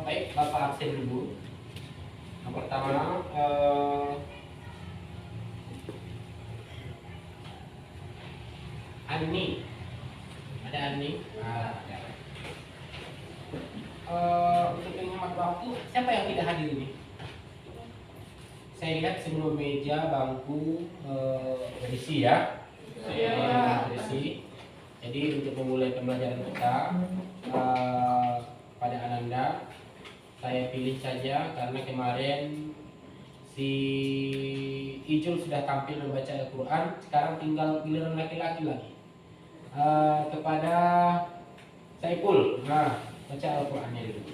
Baik, Bapak absen dulu. Yang pertama, Ani. Ada Ani? Ada. Untuk menghemat waktu, siapa yang tidak hadir ini? Saya lihat semua meja, bangku berisi ya. Berisi. Jadi untuk memulai pembelajaran kita pada Ananda, saya pilih saja karena kemarin si Ijul sudah tampil membaca Al-Quran. Sekarang tinggal giliran laki-laki lagi. Kepada Saiful, baca Al-Qurannya dulu.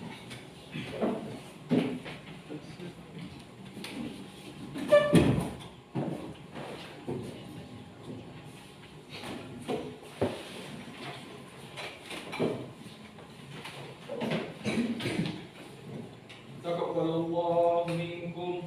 Taqabbalallahu minkum.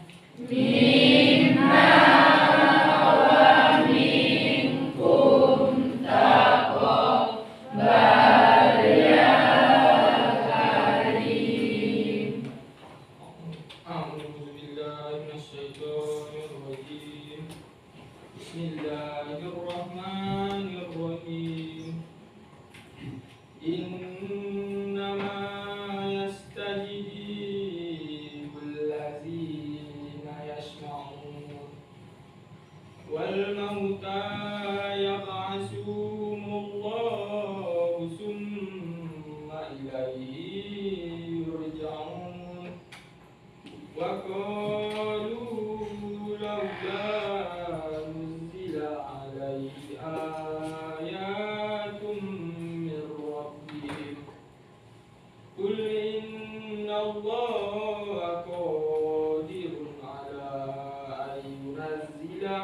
Bismillahirrahmanirrahim. Innama yastajibul ladzina yasma'un wal mauta yab'asuhumullahu summa ilaihi yurja'un wa qalu laula nuzila alaihi ayatun min rabbih qul innallaha qadirun ala an yunazzila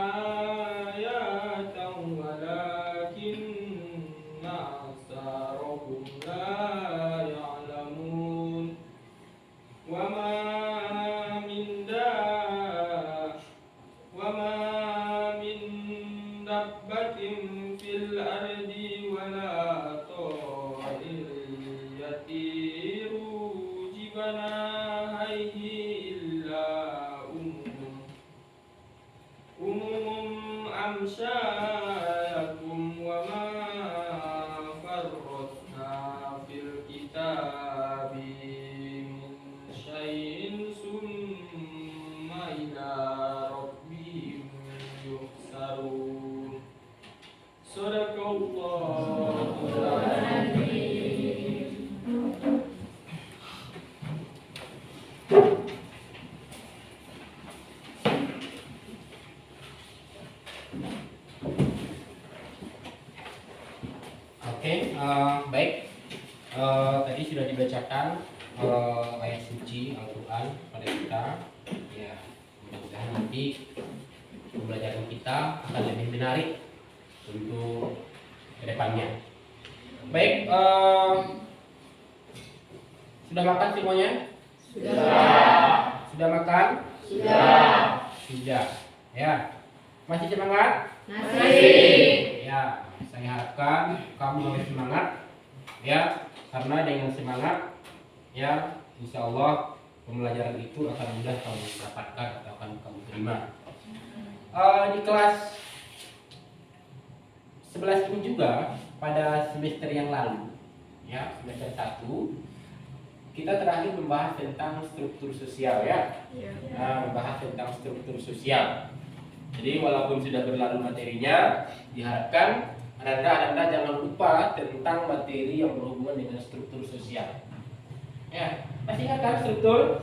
ayatan walakinna aktsarahum la ya'lamun wa ma dabbatin fil ardi wala ta'irin yatiru jibanahihi illa umum amsyakum wa ma farratna fil kitabi min syai'in summa ila rabbihim yuhsarun. Sadaqallahul azim. Oke, baik. Tadi sudah dibacakan ayat suci Al-Quran pada kita. Ya, mudah-mudahan nanti pembelajaran kita akan lebih menarik untuk kedepannya. Baik, sudah makan semuanya? Sudah makan? Sudah. Ya. Masih semangat? Masih. Ya, saya harapkan kamu harus semangat. Ya, karena dengan semangat, ya, insya Allah pembelajaran itu akan mudah kamu dapatkan atau akan kamu terima. Di kelas 11 ini juga pada semester yang lalu, ya, semester 1 kita terakhir membahas tentang struktur sosial, ya. Membahas tentang struktur sosial. Jadi walaupun sudah berlalu materinya, diharapkan Anda jangan lupa tentang materi yang berhubungan dengan struktur sosial. Ya, masih ingat kan struktur?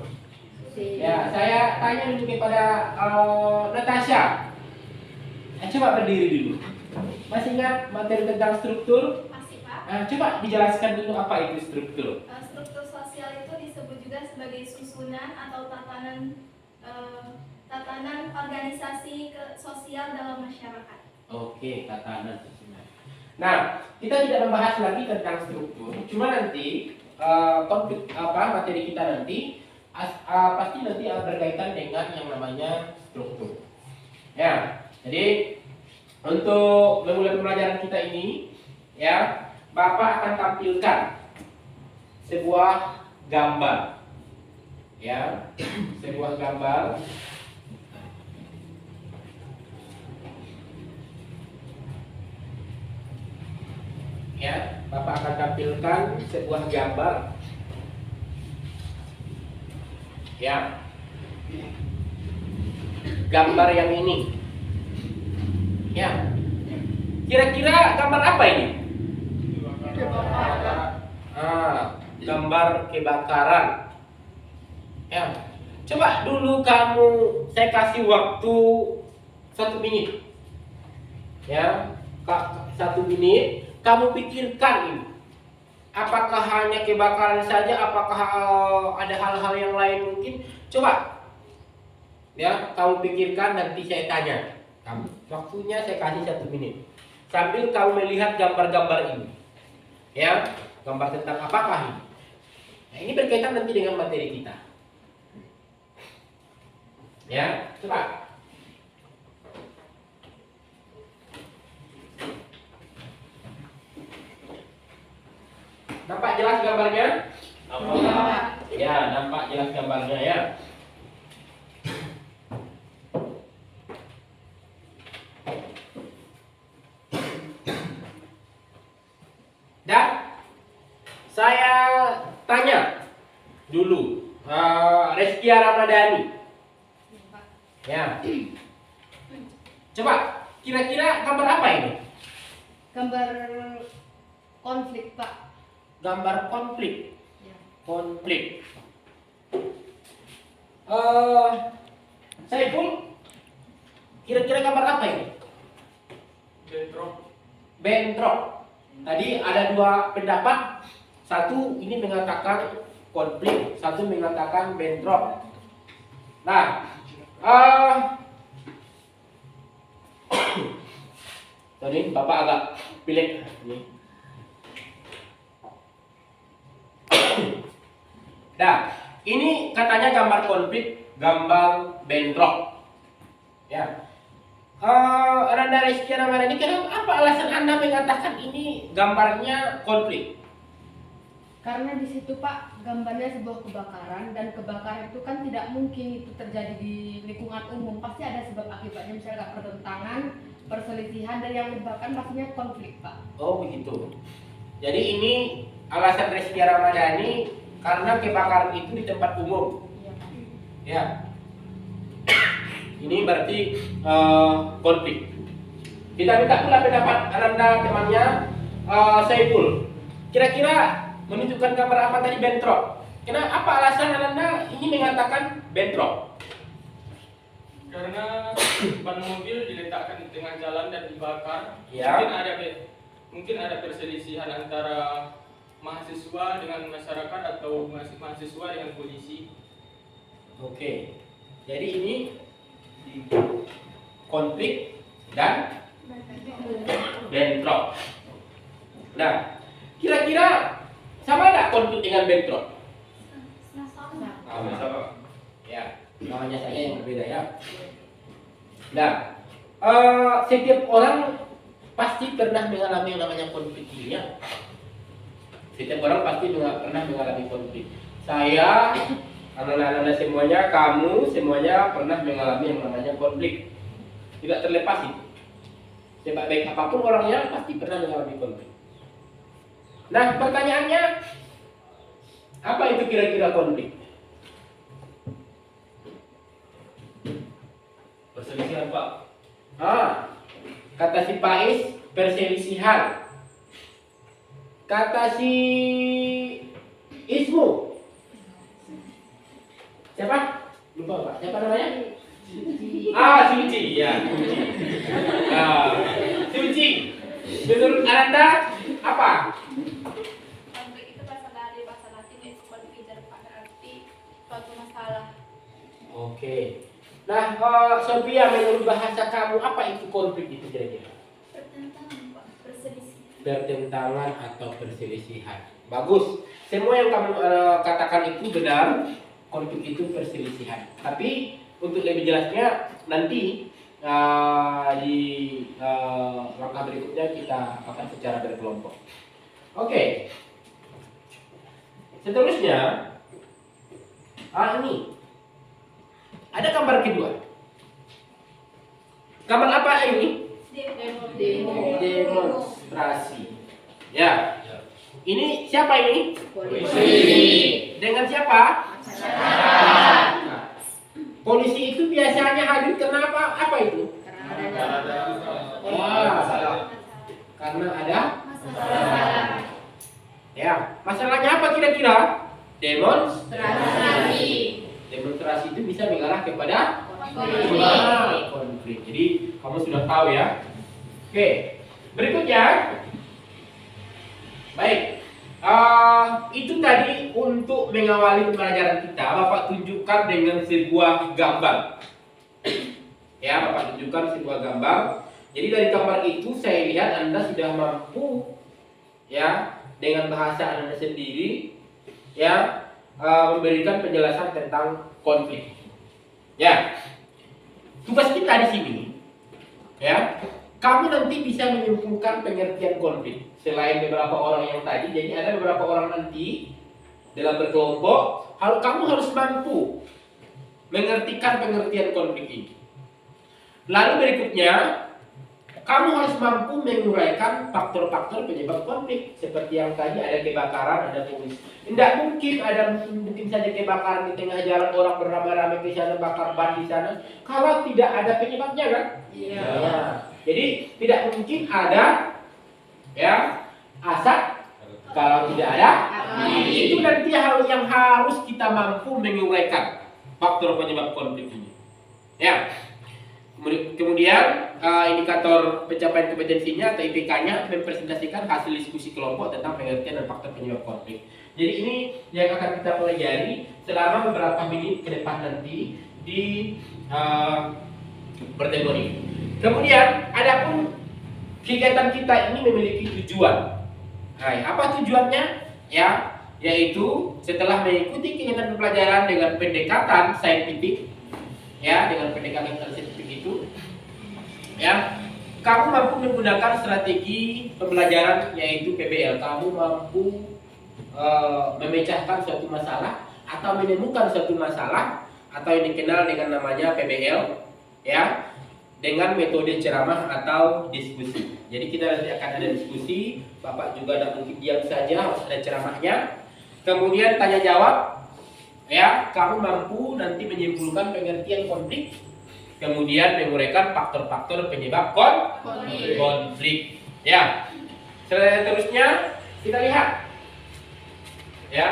Ya, saya tanya dulu kepada Natasha. Coba berdiri dulu. Masih ingat materi tentang struktur? Masih, Pak. Coba dijelaskan dulu apa itu struktur. Struktur sosial itu disebut juga sebagai susunan atau tatanan organisasi sosial dalam masyarakat. Oke, tatanan sosial. Nah, kita tidak membahas lagi tentang struktur. Cuma nanti topik materi kita nanti pasti nanti berkaitan dengan yang namanya struktur. Ya, jadi untuk memulai pembelajaran kita ini, ya, Bapak akan tampilkan sebuah gambar. Ya, sebuah gambar. Ya, Bapak akan tampilkan sebuah gambar. Ya, gambar yang ini. Ya, kira-kira gambar apa ini? Gambar kebakaran. Ya, coba dulu kamu, saya kasih waktu 1 menit. Ya, 1 menit. Kamu pikirkan ini. Apakah hanya kebakaran saja? Apakah ada hal-hal yang lain mungkin? Coba. Ya, kamu pikirkan, nanti saya tanya kamu. Waktunya saya kasih 1 menit. Sambil kamu melihat gambar-gambar ini. Ya, gambar tentang apakah ini? Nah, ini berkaitan nanti dengan materi kita. Ya, coba. Nampak jelas gambarnya? Ya, nampak jelas gambarnya ya. Dan saya tanya dulu Reskia Ramadhani. Ya. Coba kira-kira gambar apa ini? Gambar konflik, Pak. Gambar konflik. Ya. Konflik. Saiful, kira-kira gambar apa ini? Bentrok. Bentrok. Tadi ada 2 pendapat. Satu ini mengatakan konflik, satu mengatakan bentrok. Nah, sorry, Bapak agak pilih. Nah, ini katanya gambar konflik, gambar bentrok. Ya. Randa Reskia Ramadhani, apa alasan Anda mengatakan ini gambarnya konflik? Karena di situ, Pak, gambarnya sebuah kebakaran, dan kebakaran itu kan tidak mungkin itu terjadi di lingkungan umum. Pasti ada sebab akibatnya, misalnya pertentangan, perselisihan, dan yang menyebabkan pastinya konflik, Pak. Oh begitu. Jadi ini alasan Reskia Ramadhani karena kebakaran itu di tempat umum. Iya, Pak. Ya. Ini berarti konflik. Kita minta pula pendapat Anda temannya Saiful. Kira-kira menunjukkan gambar apa tadi? Bentrok. Apa alasan Anda ini mengatakan bentrok? Karena ban mobil diletakkan di tengah jalan dan dibakar. Ya. Mungkin ada perselisihan antara mahasiswa dengan masyarakat atau mahasiswa dengan polisi. Oke. Jadi ini konflik dan bentrok. Nah, kira-kira sama nggak konflik dengan bentrok? Sama. Ya, namanya saja yang berbeda ya. Nah, setiap orang pasti pernah mengalami yang namanya konflik ini ya. Setiap orang pasti pernah mengalami konflik. Saya, anak-anak semuanya, kamu semuanya pernah mengalami yang namanya konflik. Tidak terlepas itu. Sebaik apapun orangnya pasti pernah mengalami konflik. Nah, pertanyaannya, apa itu kira-kira konflik? Perselisihan, Pak. Kata si Pais, perselisihan. Kata si Ismu, siapa? Lupa Pak. Siapa namanya? Suci. Ya. Suci. Menurut Anda apa? Konflik itu bahasa dari bahasa Latin, yaitu berbicara pada arti suatu masalah. Oke. Nah, Sophia, menurut bahasa kamu apa itu konflik itu kira-kira? Pertentangan, Pak. Perselisihan. Bertentangan atau perselisihan. Bagus. Semua yang kamu katakan itu benar. Konflik itu perselisihan. Tapi untuk lebih jelasnya nanti di langkah berikutnya kita akan secara berkelompok. Oke. Seterusnya Ini. Ada gambar kedua. Gambar apa ini? Demonstrasi. Ya. Ini siapa ini? Polisi. Dengan siapa? Nah, polisi itu biasanya hadir kenapa? Apa itu? Karena ada masalah. Ya, masalahnya apa kira-kira? Demonstrasi. Demonstrasi itu bisa mengarah kepada konflik. Jadi kamu sudah tahu ya. Oke, berikutnya. Baik. Itu tadi untuk mengawali pembelajaran kita, Bapak tunjukkan dengan sebuah gambar. Ya, Bapak tunjukkan sebuah gambar. Jadi dari gambar itu saya lihat Anda sudah mampu ya dengan bahasa Anda sendiri ya memberikan penjelasan tentang konflik. Ya. Tugas kita di sini ya, kamu nanti bisa menyimpulkan pengertian konflik. Selain beberapa orang yang tadi, jadi ada beberapa orang nanti dalam berkelompok, kamu harus mampu mengertikan pengertian konflik ini. Lalu berikutnya, kamu harus mampu menguraikan faktor-faktor penyebab konflik. Seperti yang tadi ada kebakaran, ada polusi. Tidak mungkin saja kebakaran di tengah jalan, orang beramai-ramai ke sana, bakar ban di sana, kalau tidak ada penyebabnya kan? Iya. Ya. Jadi tidak mungkin ada ya asap kalau tidak ada api. Itu nanti hal yang harus kita mampu menguraikan faktor penyebab konflik ini. Ya. Kemudian indikator pencapaian kompetensinya atau IPK-nya mempresentasikan hasil diskusi kelompok tentang pengertian dan faktor penyebab konflik. Jadi ini yang akan kita pelajari selama beberapa menit ke depan nanti di pertemuan ini. Kemudian adapun kegiatan kita ini memiliki tujuan. Nah, apa tujuannya? Ya, yaitu setelah mengikuti kegiatan pembelajaran dengan pendekatan saintifik, ya, dengan pendekatan saintifik itu, ya, kamu mampu menggunakan strategi pembelajaran yaitu PBL. Kamu mampu memecahkan suatu masalah atau menemukan suatu masalah atau yang dikenal dengan namanya PBL, ya, dengan metode ceramah atau diskusi. Jadi kita nanti akan ada diskusi, Bapak juga tidak mungkin diam saja, harus ada ceramahnya. Kemudian tanya jawab, ya, kamu mampu nanti menyimpulkan pengertian konflik, kemudian menguraikan faktor-faktor penyebab konflik. Ya, seterusnya kita lihat, ya.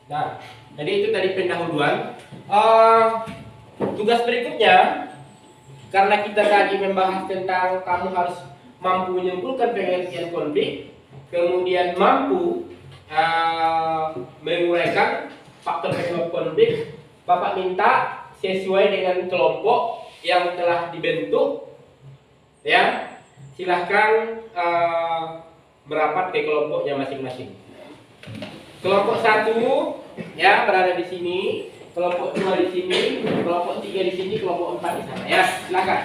Nah, jadi itu tadi pendahuluan. Tugas berikutnya, karena kita tadi membahas tentang kamu harus mampu menyimpulkan pengertian konflik, kemudian mampu menguraikan faktor penyebab konflik. Bapak minta sesuai dengan kelompok yang telah dibentuk, ya, silahkan merapat ke kelompoknya masing-masing. Kelompok 1 ya berada di sini, kelompok 2 di sini, kelompok 3 di sini, kelompok 4 di sana. Ya, silakan.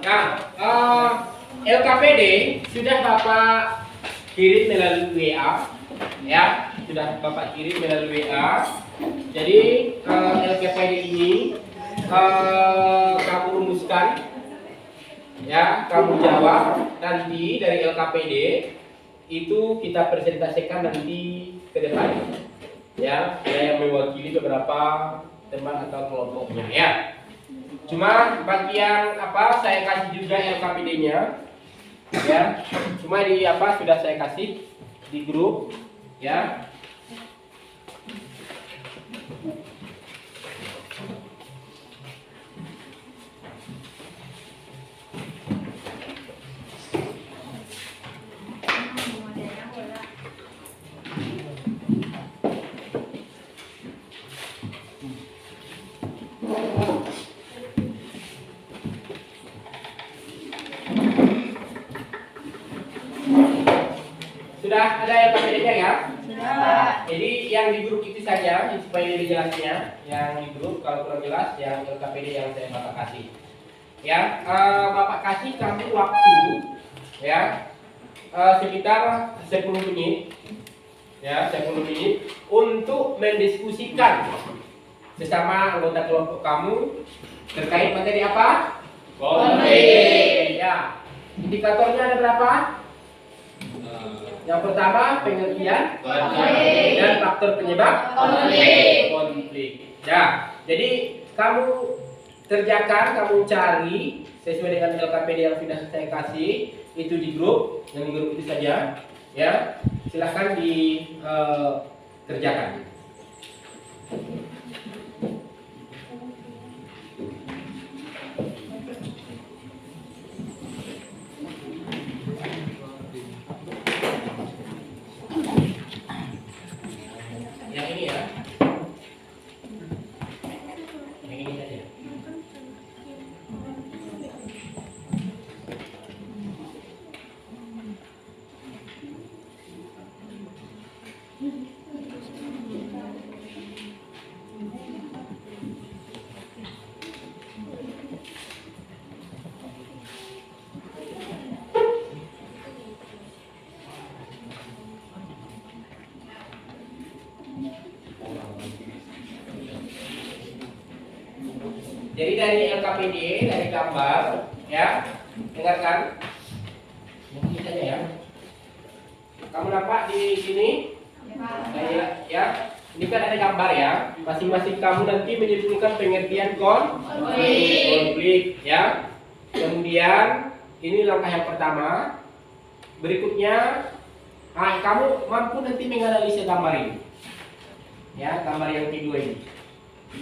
Nah, LKPD sudah Bapak kirim melalui WA, ya, sudah Bapak kirim melalui WA. Jadi LKPD ini kamu rumuskan, ya, kamu jawab nanti dari LKPD itu kita presentasikan nanti ke depan, ya, ada yang mewakili beberapa teman atau kelompoknya, ya. Cuma bagian apa saya kasih juga LKPD-nya, ya. Cuma di apa sudah saya kasih di grup, ya. Sudah ada LKPD-nya ya? Sudah. Jadi yang di grup itu saja supaya lebih jelasnya, yang di grup kalau kurang jelas yang LKPD yang saya Bapak kasih. Ya, Bapak kasih kamu waktu ya sekitar 10 menit. Ya, 10 menit untuk mendiskusikan sesama anggota kelompok kamu terkait materi apa? Konflik. Ya. Indikatornya ada berapa? Yang pertama pengertian konflik dan faktor penyebab konflik. Ya, jadi kamu kerjakan, kamu cari sesuai dengan LKPD yang sudah saya kasih itu di grup, yang di grup itu saja. Ya, silahkan dikerjakan. Yang ini ya. Yang ini saja. Jadi dari LKPD, dari gambar, ya, dengarkan. Mungkin saja ya. Kamu nampak di sini? Ya, ini kan ada gambar ya. Masing-masing kamu nanti menyimpulkan pengertian konflik, ya. Kemudian ini langkah yang pertama. Berikutnya, kamu mampu nanti menganalisa gambar ini, ya, gambar yang kedua ini.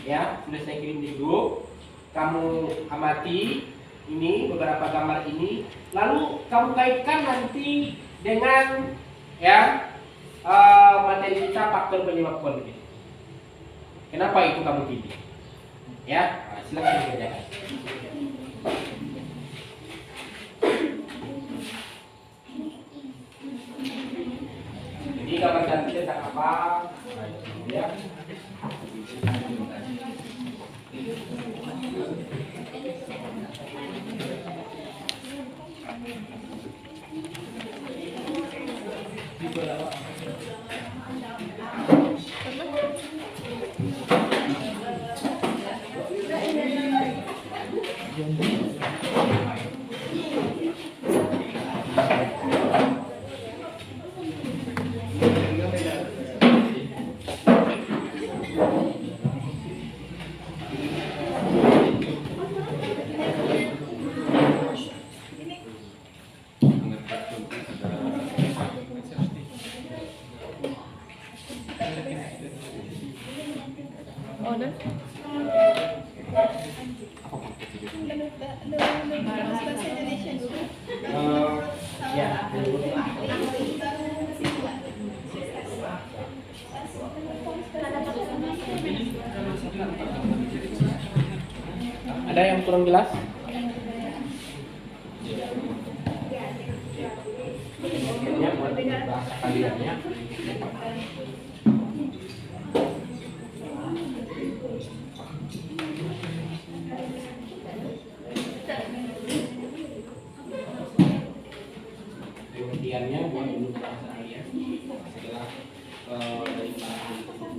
Ya, sudah saya kirim di grup. Kamu amati ini beberapa gambar ini, lalu kamu kaitkan nanti dengan ya materi kita faktor penyebab konflik. Kenapa itu kamu pilih? Ya, silakan dikerjakan. Jadi gambar ganti tentang apa? Ya. owner. Bahasa Indonesia juga. Ya. Ada yang kurang jelas? Ya, buat bahasa kaliannya. Pengertiannya buat dulu bahasa kalian setelah dari para ahli tersebut.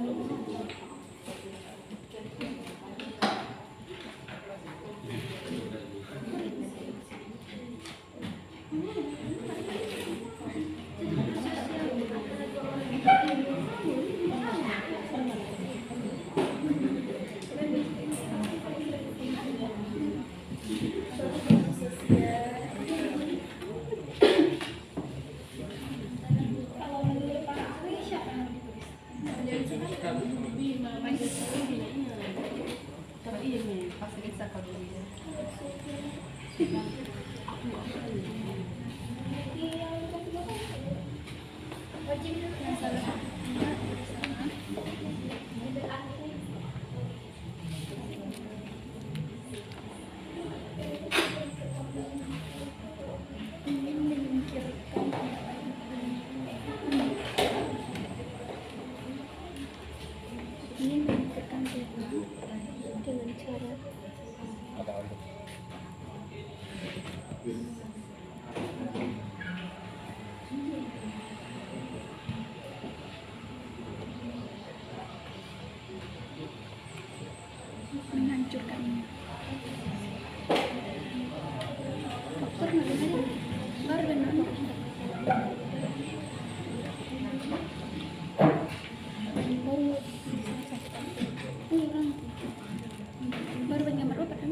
Menghancurkannya. Faktor namanya baru benar. Baru banyak berapa kan?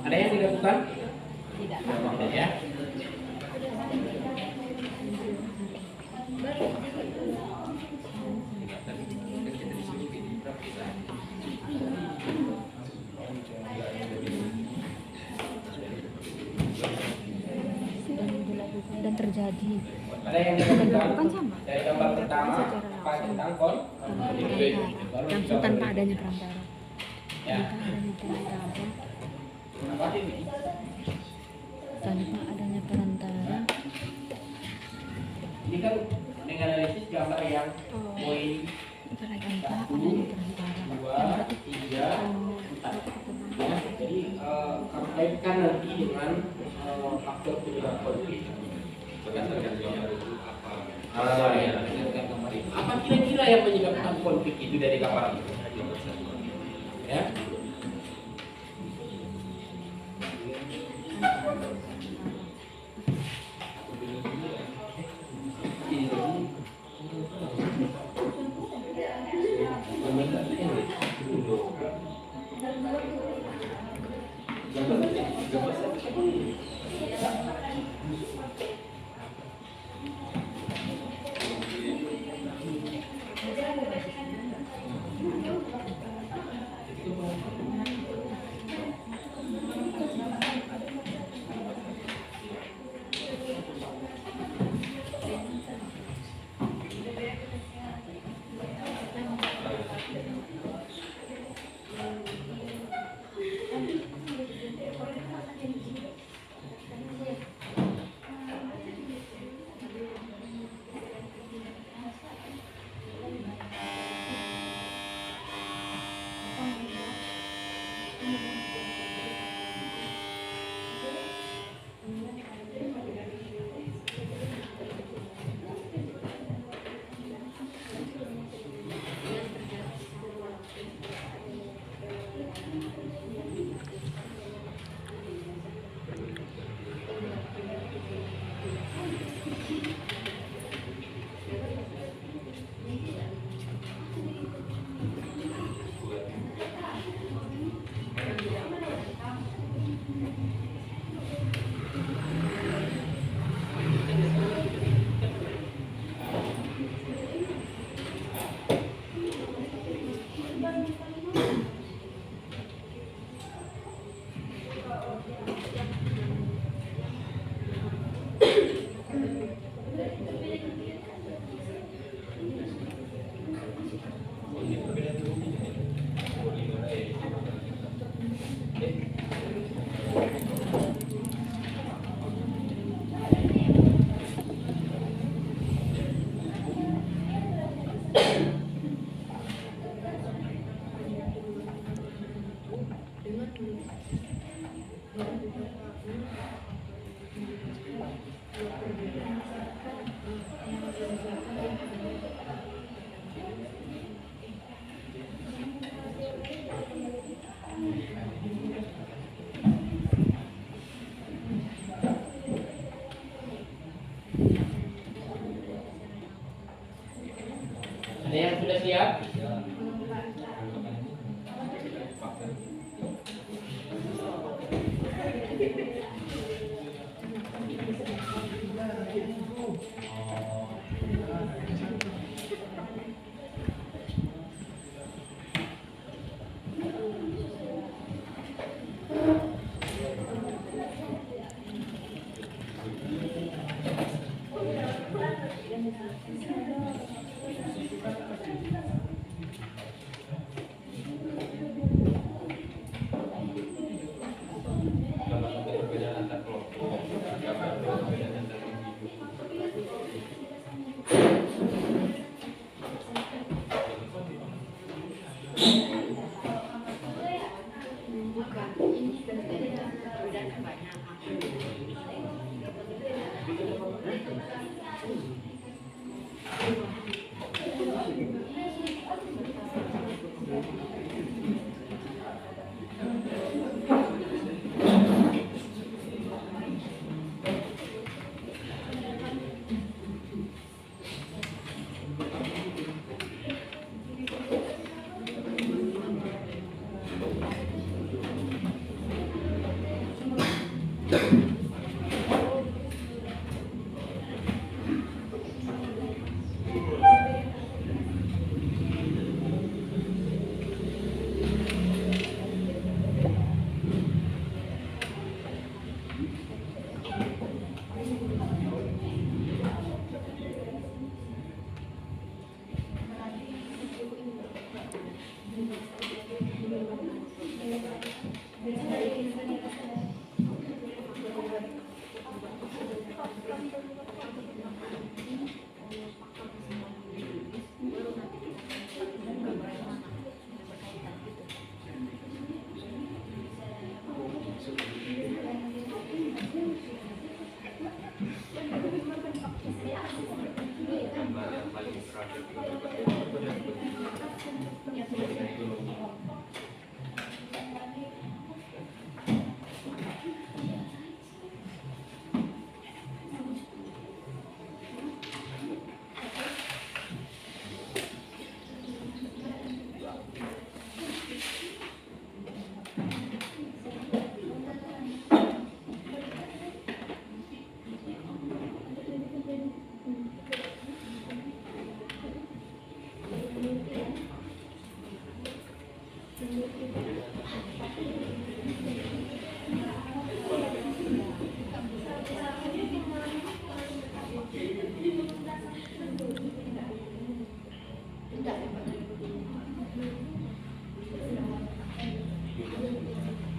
Ada yang dilakukan? Tidak. Tidak ya. Dan terjadi Ada yang dilakukan? sama Dari gambar pertama, apa tentang langsung tanpa adanya perantara. Ya. Tanpa adanya perantara. Ini kan dengan analisis gambar yang poin Tanpa adanya 1, perantara. 2, 3, 4. Ya, jadi kaitkan nanti dengan faktor penyebab konflik. Apa kira-kira yang menyebabkan konflik itu dari gambar itu? Ya. sudah siap?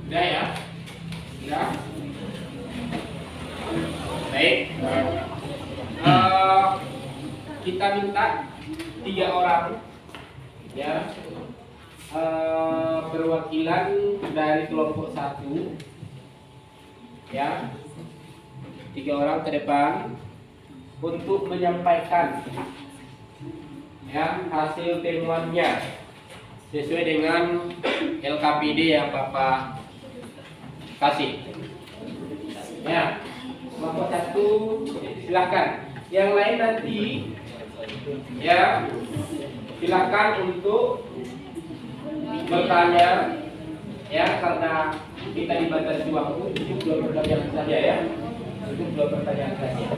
Sudah ya? Sudah? Baik. Kita minta 3 orang ya, perwakilan dari kelompok 1 ya, 3 orang ke depan untuk menyampaikan ya hasil temuannya sesuai dengan LKPD yang Bapak kasih. Ya, kelompok 1 silakan. Yang lain nanti ya silakan untuk bertanya ya, karena kita dibatasi waktu cukup 2 pertanyaan saja ya. Cukup 2 pertanyaan saja.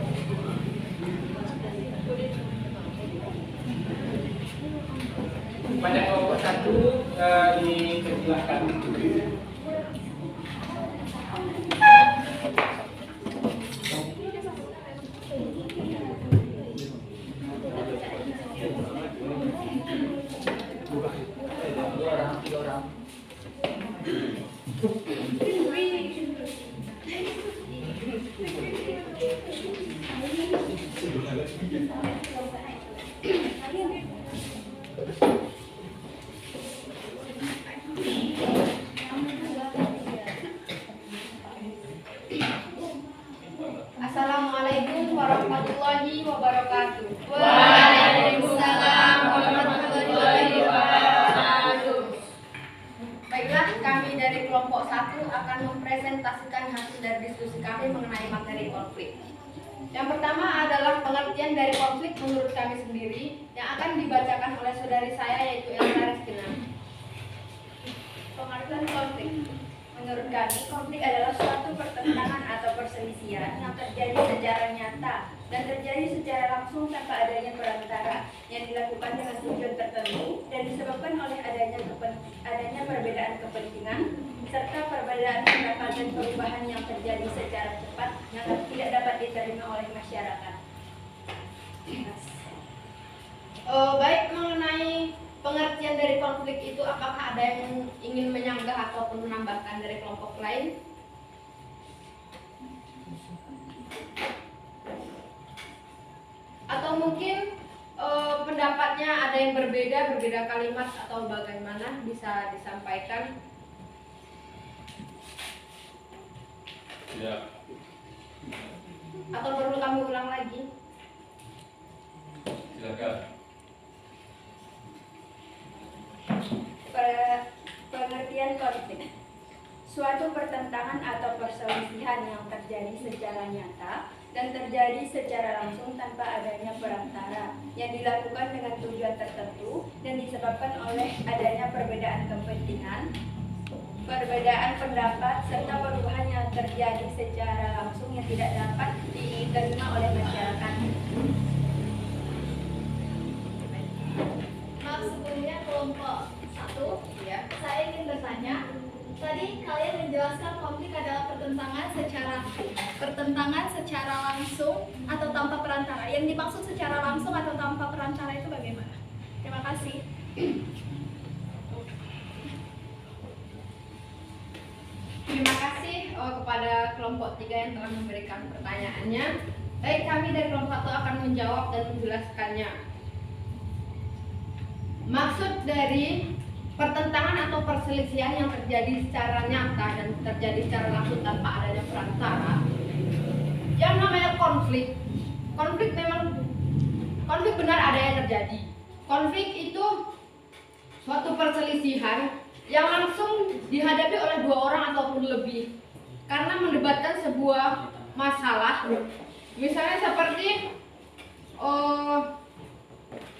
Pada kelompok 1 dipersilakan. Assalamualaikum warahmatullahi wabarakatuh. Waalaikumsalam warahmatullahi wabarakatuh. Baiklah, kami dari kelompok 1 akan mempresentasikan hasil dari diskusi kami mengenai materi konflik. Yang pertama adalah pengertian dari konflik menurut kami sendiri yang akan dibacakan oleh saudari saya yaitu Elsa Restina. Pengertian konflik. Menurut kami, konflik adalah suatu pertentangan atau perselisihan yang terjadi secara nyata dan terjadi secara langsung tanpa adanya perantara yang dilakukan dengan tujuan tertentu dan disebabkan oleh adanya perbedaan kepentingan serta perbedaan pendapat dan perubahan yang terjadi secara cepat yang tidak dapat diterima oleh masyarakat. Baik, mengenai pengertian dari konflik itu, apakah ada yang ingin menyanggah ataupun menambahkan dari kelompok lain? Atau mungkin pendapatnya ada yang berbeda kalimat atau bagaimana, bisa disampaikan? Ya. Atau perlu kami ulang lagi? Silakan. Pengertian konflik. Suatu pertentangan atau perselisihan yang terjadi secara nyata dan terjadi secara langsung tanpa adanya perantara yang dilakukan dengan tujuan tertentu dan disebabkan oleh adanya perbedaan kepentingan, perbedaan pendapat, serta perubahan yang terjadi secara langsung yang tidak dapat diterima oleh masyarakat. Maaf, sebelumnya kelompok 1 ya. Saya ingin bertanya, tadi kalian menjelaskan konflik adalah pertentangan secara langsung atau tanpa perantara. Yang dimaksud secara langsung atau tanpa perantara itu bagaimana? Terima kasih. Terima kasih kepada kelompok 3 yang telah memberikan pertanyaannya. Baik, kami dari kelompok 1 akan menjawab dan menjelaskannya. Maksud dari pertentangan atau perselisihan yang terjadi secara nyata dan terjadi secara langsung tanpa adanya perantara, yang namanya konflik benar ada yang terjadi. Konflik itu suatu perselisihan yang langsung dihadapi oleh 2 orang ataupun lebih karena mendebatkan sebuah masalah. Misalnya seperti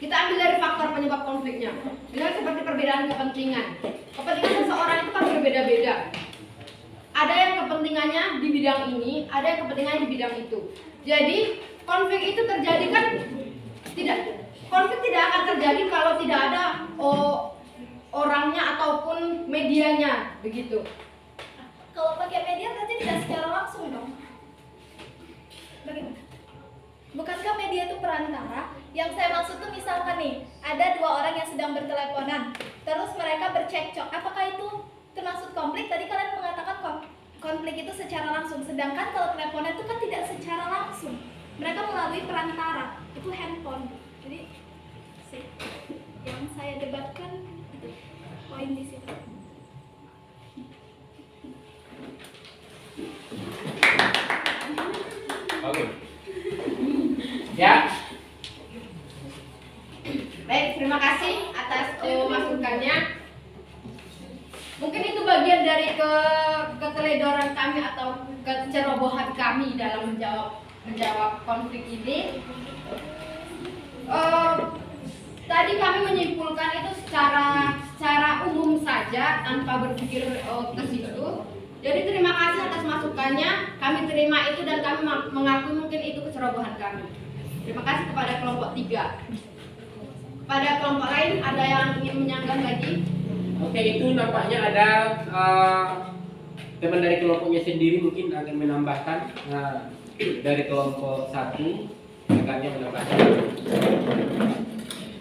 kita ambil dari faktor penyebab konfliknya. Misalnya seperti perbedaan kepentingan. Kepentingan seseorang itu kan berbeda-beda. Ada yang kepentingannya di bidang ini, ada yang kepentingannya di bidang itu. Jadi konflik itu terjadi kan konflik tidak akan terjadi kalau tidak ada orangnya ataupun medianya, begitu. Kalau pakai media berarti tidak secara langsung dong. Bagaimana? Bukankah media itu perantara? Yang saya maksud tuh misalkan nih, ada 2 orang yang sedang berteleponan, terus mereka bercekcok. Apakah itu termasuk konflik? Tadi kalian mengatakan konflik itu secara langsung, sedangkan kalau teleponan itu kan tidak secara langsung. Mereka melalui perantara, itu handphone. Jadi yang saya debatkan itu poin di situ. Oke. Ya. Baik, terima kasih atas masukannya. Mungkin itu bagian dari keteledoran kami atau kecerobohan kami dalam menjawab konflik ini. Tadi kami menyimpulkan itu secara umum saja tanpa berpikir ke situ. Jadi terima kasih atas masukannya. Kami terima itu dan kami mengakui mungkin itu kecerobohan kami. Terima kasih kepada kelompok 3. Pada kelompok lain ada yang ingin menyanggah lagi? Oke, itu nampaknya ada teman dari kelompoknya sendiri mungkin akan menambahkan dari kelompok 1 rekannya menambahkan.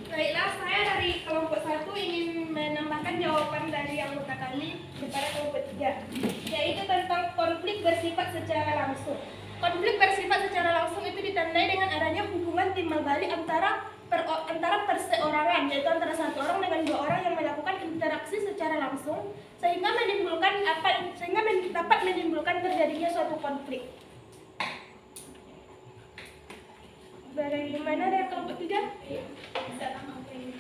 Baiklah, saya dari kelompok 1 ingin menambahkan jawaban dari anggota kami kepada kelompok 3, yaitu tentang konflik bersifat secara langsung. Konflik bersifat secara langsung itu ditandai dengan adanya hubungan timbal balik antara perseorangan, yaitu antara 1 orang dengan 2 orang yang melakukan interaksi secara langsung sehingga dapat menimbulkan terjadinya suatu konflik. Bagaimana dari kelompok 3? Bisa tambah ini.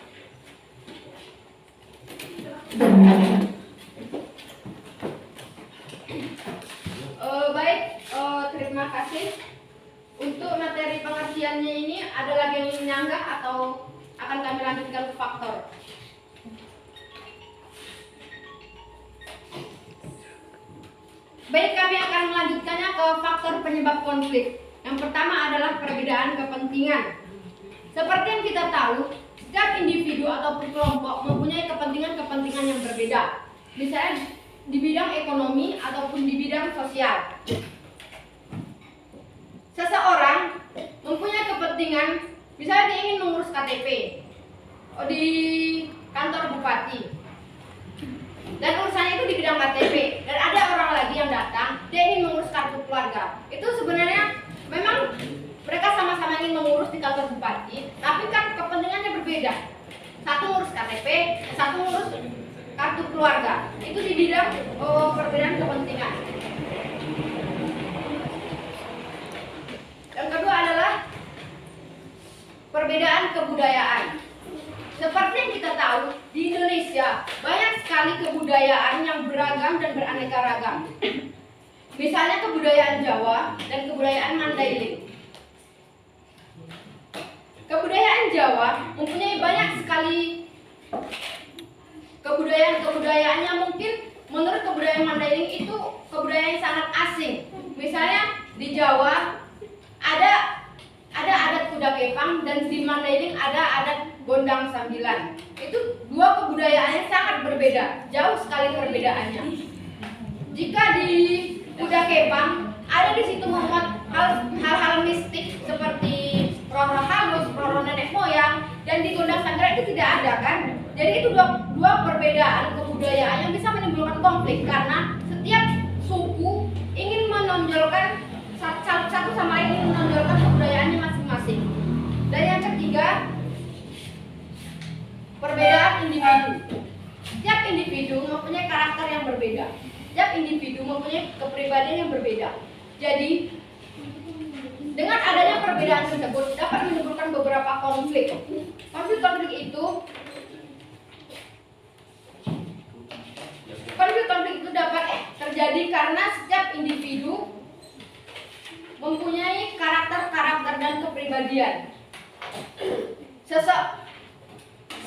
Baik, terima kasih. Untuk materi pengertiannya ini menyanggah atau akan kami lanjutkan ke faktor? Baik, kami akan melanjutkannya ke faktor penyebab konflik. Yang pertama adalah perbedaan kepentingan. Seperti yang kita tahu, setiap individu ataupun kelompok mempunyai kepentingan-kepentingan yang berbeda. Misalnya di bidang ekonomi ataupun di bidang sosial. Seseorang mempunyai kepentingan, misalnya dia ingin mengurus KTP di kantor bupati, dan urusannya itu di bidang KTP, dan ada orang lagi yang datang, dia ingin mengurus kartu keluarga. Itu sebenarnya memang mereka sama-sama ingin mengurus di kantor bupati, tapi kan kepentingannya berbeda. Satu ngurus KTP, satu ngurus kartu keluarga. Itu di bidang perbedaan kepentingan. Yang kedua adalah perbedaan kebudayaan. Seperti yang kita tahu, di Indonesia banyak sekali kebudayaan yang beragam dan beraneka ragam. Misalnya kebudayaan Jawa dan kebudayaan Mandailing. Kebudayaan Jawa mempunyai banyak sekali kebudayaan yang mungkin menurut kebudayaan Mandailing itu kebudayaan yang sangat asing. Misalnya di Jawa ada adat kuda kepang, dan di Mandailing ada adat gondang sambilan. Itu dua kebudayaan yang sangat berbeda, jauh sekali perbedaannya. Jika di kuda kepang ada di situ memuat hal-hal mistik seperti roh-roh halus, roh-roh nenek moyang, dan di gondang sambilan itu tidak ada kan? Jadi itu dua perbedaan kebudayaan yang bisa menimbulkan konflik karena setiap suku ingin menonjolkan satu sama lain, ingin menonjolkan kebudayaannya masing-masing. Dan yang ketiga, perbedaan individu. Setiap individu mempunyai karakter yang berbeda. Setiap individu mempunyai kepribadian yang berbeda. Jadi dengan adanya perbedaan tersebut dapat menimbulkan beberapa konflik. Konflik-konflik itu dapat terjadi karena setiap individu mempunyai karakter dan kepribadian.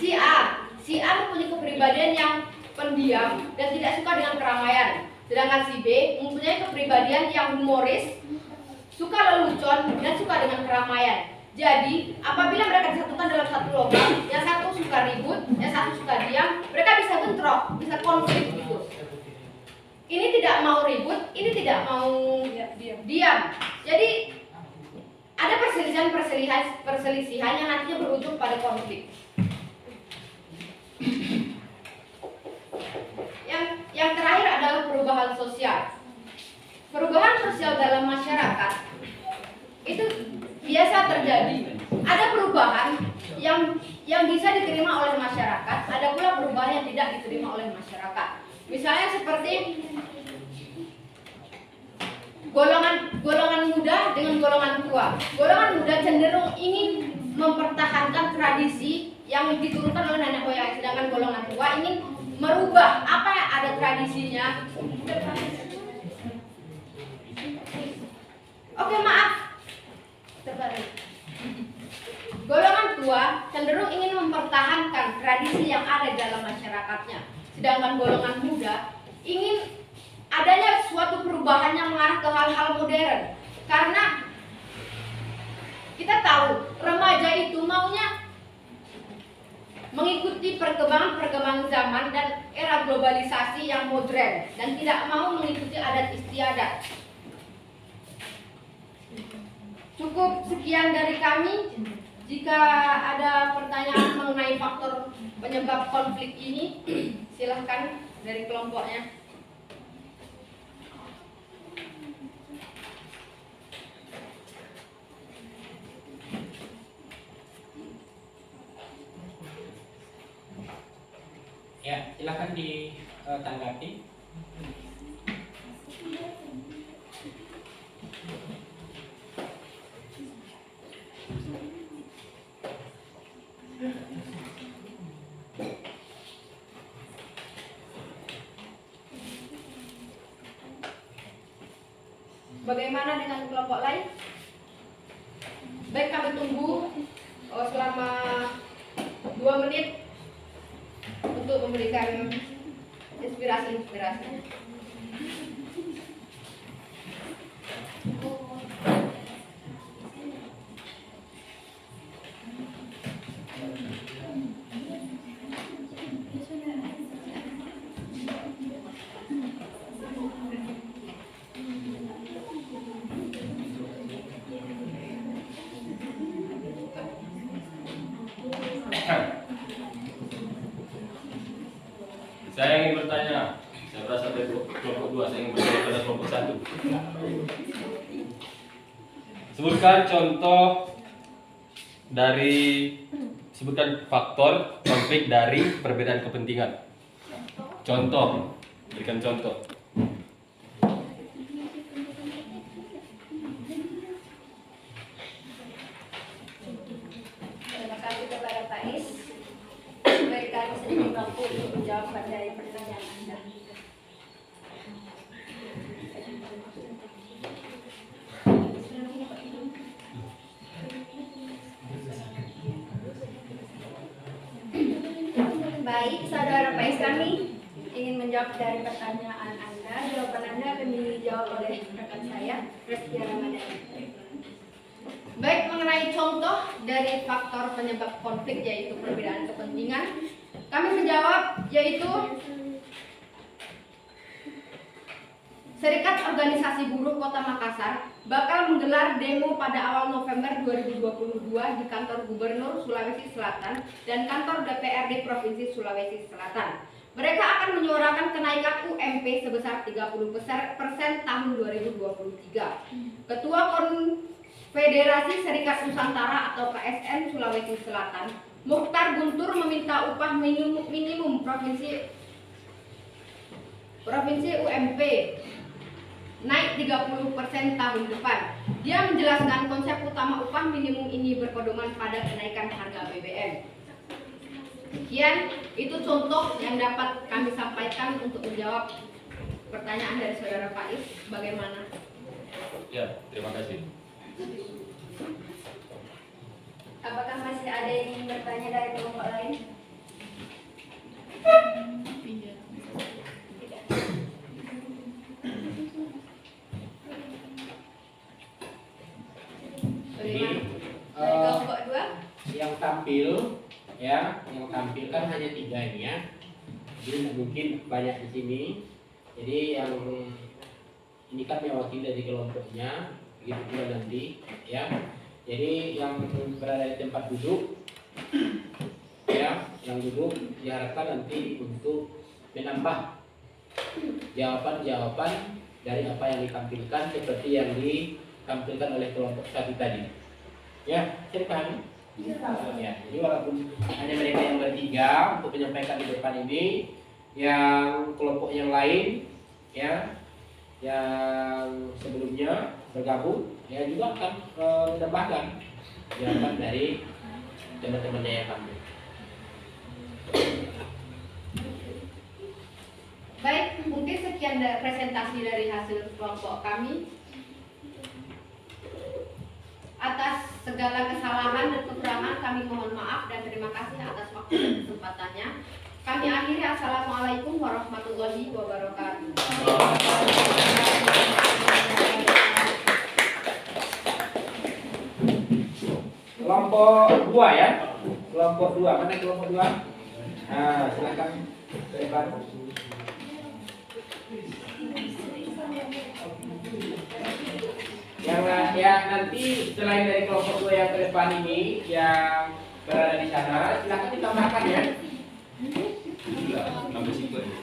Si A mempunyai kepribadian yang pendiam dan tidak suka dengan keramaian. Sedangkan si B mempunyai kepribadian yang humoris, suka lelucon, dan suka dengan keramaian. Jadi, apabila mereka disatukan dalam satu logam, yang satu suka ribut, yang satu suka diam, mereka bisa bentrok, bisa konflik gitu. Ini tidak mau ribut, ini tidak mau diam. Jadi, ada perselisihan yang nantinya berujung pada konflik. Yang terakhir adalah perubahan sosial. Perubahan sosial dalam masyarakat itu biasa terjadi. Ada perubahan yang bisa diterima oleh masyarakat, ada pula perubahan yang tidak diterima oleh masyarakat. Misalnya seperti golongan muda dengan golongan tua. Golongan muda cenderung ingin mempertahankan tradisi yang diturunkan oleh nenek moyang, sedangkan golongan tua ingin merubah apa yang ada tradisinya. Oke, maaf. Terbalik. Golongan tua cenderung ingin mempertahankan tradisi yang ada dalam masyarakatnya, sedangkan golongan muda ingin adanya suatu perubahan yang mengarah ke hal-hal modern. Karena kita tahu remaja itu maunya mengikuti perkembangan zaman dan era globalisasi yang modern dan tidak mau mengikuti adat istiadat. Cukup sekian dari kami. Jika ada pertanyaan mengenai faktor penyebab konflik ini, silahkan dari kelompoknya. Ya, silakan ditanggapi. Bagaimana dengan kelompok lain? Baik, kami tunggu surat 2 menit untuk memberikan inspirasi-inspirasi. Saya ingin bertanya, saya berasal dari kelompok 2, saya ingin bertanya pada kelompok 1. Sebutkan contoh dari, sebutkan faktor konflik dari perbedaan kepentingan. Contoh, berikan contoh. Terima kasih kepada Pak Is. Berikan sedikit waktu untuk menjawab dari pertanyaan Anda. Baik, saudara Pak Is, kami ingin menjawab dari pertanyaan Anda. Jawaban Anda akan dijawab oleh rekan saya, Restia Ramadhani. Baik, mengenai contoh dari faktor penyebab konflik yaitu perbedaan kepentingan, kami menjawab yaitu Serikat Organisasi Buruh Kota Makassar bakal menggelar demo pada awal November 2022 di kantor Gubernur Sulawesi Selatan dan kantor DPRD Provinsi Sulawesi Selatan. Mereka akan menyuarakan kenaikan UMP sebesar 30% tahun 2023. Ketua Konfederasi Serikat Nusantara atau KSN Sulawesi Selatan, Mukhtar Guntur, meminta upah minimum provinsi UMP naik 30% tahun depan. Dia menjelaskan konsep utama upah minimum ini berpedoman pada kenaikan harga BBM. Sekian, itu contoh yang dapat kami sampaikan untuk menjawab pertanyaan dari saudara Faiz. Bagaimana? Ya, terima kasih. Apakah masih ada yang ingin bertanya dari kelompok lain? Jadi Dari kelompok 2? yang tampil yang tampil kan hanya 3 ini ya. Jadi nggak mungkin banyak di sini. Jadi yang ini kan mewakili dari kelompoknya, begitu pula nanti ya. Jadi yang berada di tempat duduk ya, yang duduk diharapkan nanti untuk menambah jawaban-jawaban dari apa yang ditampilkan seperti yang ditampilkan oleh kelompok tadi. Ya, saya dipahami? Ya, jadi walaupun hanya mereka yang bertiga untuk menyampaikan di depan ini, yang kelompok yang lain ya, yang sebelumnya bergabung ya juga akan menambahkan jawaban dari teman-temannya yang tampil. Baik, mungkin sekian presentasi dari hasil kelompok kami. Atas segala kesalahan dan kekurangan kami mohon maaf dan terima kasih atas waktu dan kesempatannya. Kami akhiri. Assalamualaikum warahmatullahi wabarakatuh. Kelompok 2 ya. Kelompok 2, mana kelompok 2? Nah, silakan lebar. Yang nanti selain dari kelompok 2 yang ke depan ini yang berada di sana, silakan ditambahkan ya. Iya, nambah situ aja.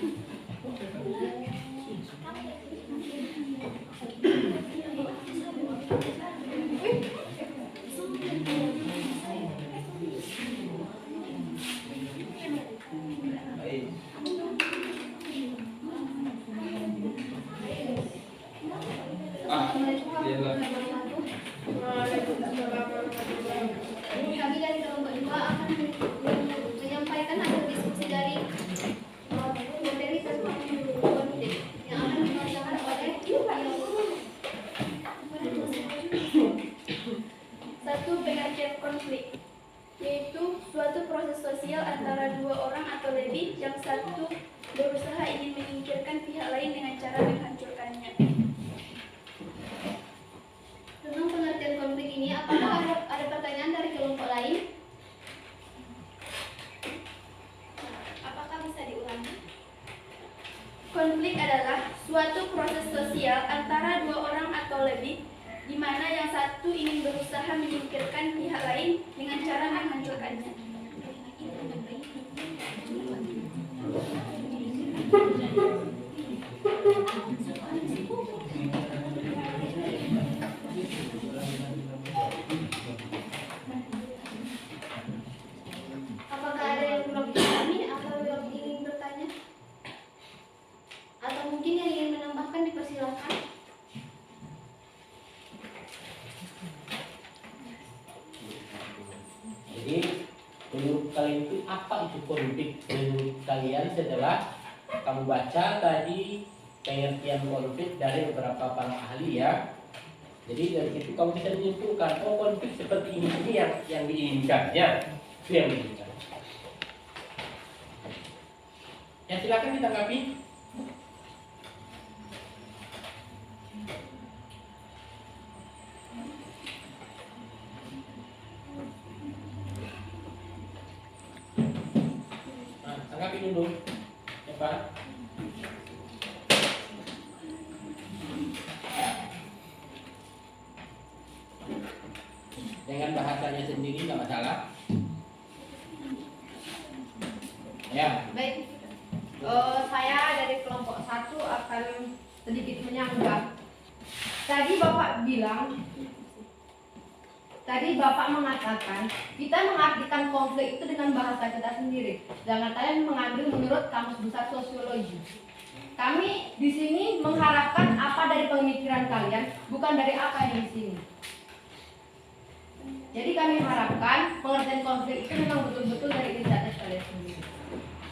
Kami dari kelompok 2 akan menyampaikan hasil diskusi dari materi tentang konflik yang akan dibacakan oleh satu pengertian konflik. yaitu suatu proses sosial antara dua orang atau lebih yang satu berusaha ingin menyingkirkan pihak lain dengan cara menghancurkannya. Tentang pengertian konflik ini, apakah ada pertanyaan dari kelompok lain? Apakah bisa diulangi? Konflik adalah suatu proses sosial antara dua orang atau lebih di mana yang satu ingin berusaha menyingkirkan pihak lain dengan cara menghancurkannya. Apakah ada yang belum dipahami atau yang ingin bertanya? Atau mungkin yang ingin menambahkan dipersilakan? Jadi menurut kalian itu apa itu konflik? Menurut kalian setelah kamu baca tadi pengertian konflik dari beberapa para ahli ya. Jadi dari situ kamu bisa menyimpulkan oh konflik seperti ini yang diinginkan ya. Itu yang diinginkan. Ya silakan ditanggapi. Nah, tanggapi dulu. Coba. Dengan bahasanya sendiri nggak masalah. Ya. Baik, saya dari kelompok 1 akan sedikit menyanggah. Tadi Bapak mengatakan kita mengartikan konflik itu dengan bahasa kita sendiri. Jangan kalian mengambil menurut Kamus Besar Sosiologi. Kami di sini mengharapkan apa dari pemikiran kalian, bukan dari apa yang di sini. Jadi kami harapkan pengertian konflik itu memang betul-betul dari inisiatif kalian sendiri.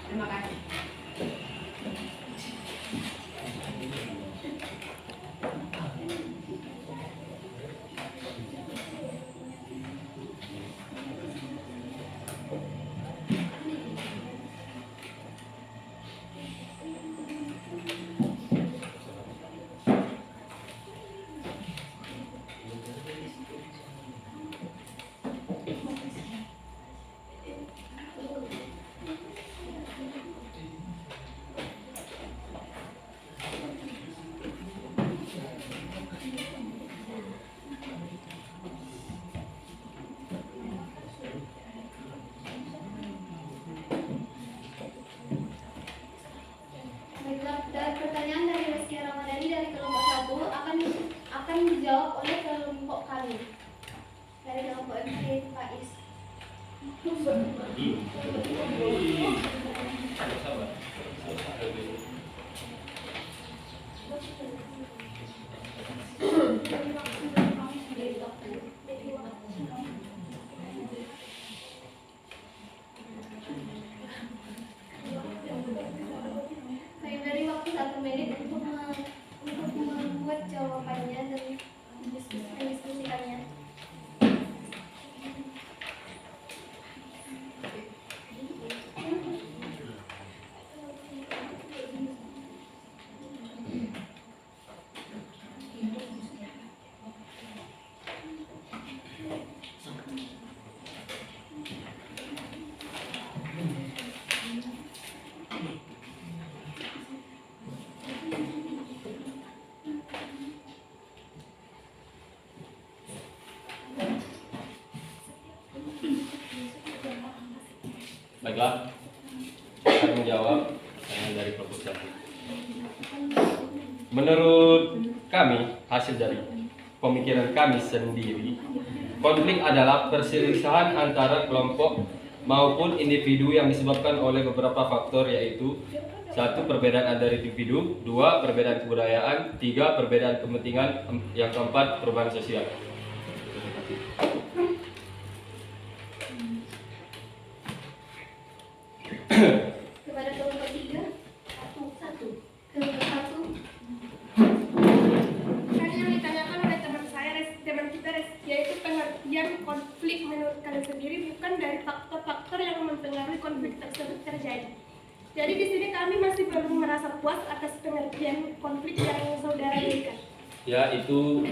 Terima kasih. Dan pertanyaan dari Rizky Ramadhani dari kelompok 1 akan dijawab oleh kelompok kami dari kelompok MC Faiz. Saya beri waktu 1 menit untuk membuat jawabannya dan mendiskusikannya. Baiklah, akan menjawab pertanyaan dari kelompok 1. Menurut kami, hasil dari pemikiran kami sendiri, konflik adalah perselisihan antara kelompok maupun individu yang disebabkan oleh beberapa faktor, yaitu 1. Perbedaan antar individu, 2. Perbedaan kebudayaan, 3. Perbedaan kepentingan, yang keempat perubahan sosial. Kepada kelompok 3, kelompok 1. Tadi yang ditanyakan oleh teman kita yaitu pengertian konflik menurut kalian sendiri bukan dari dari faktor-faktor yang mempengaruhi konflik tersebut terjadi. Jadi di sini kami masih belum merasa puas atas pengertian konflik yang saudara berikan. Ya, itu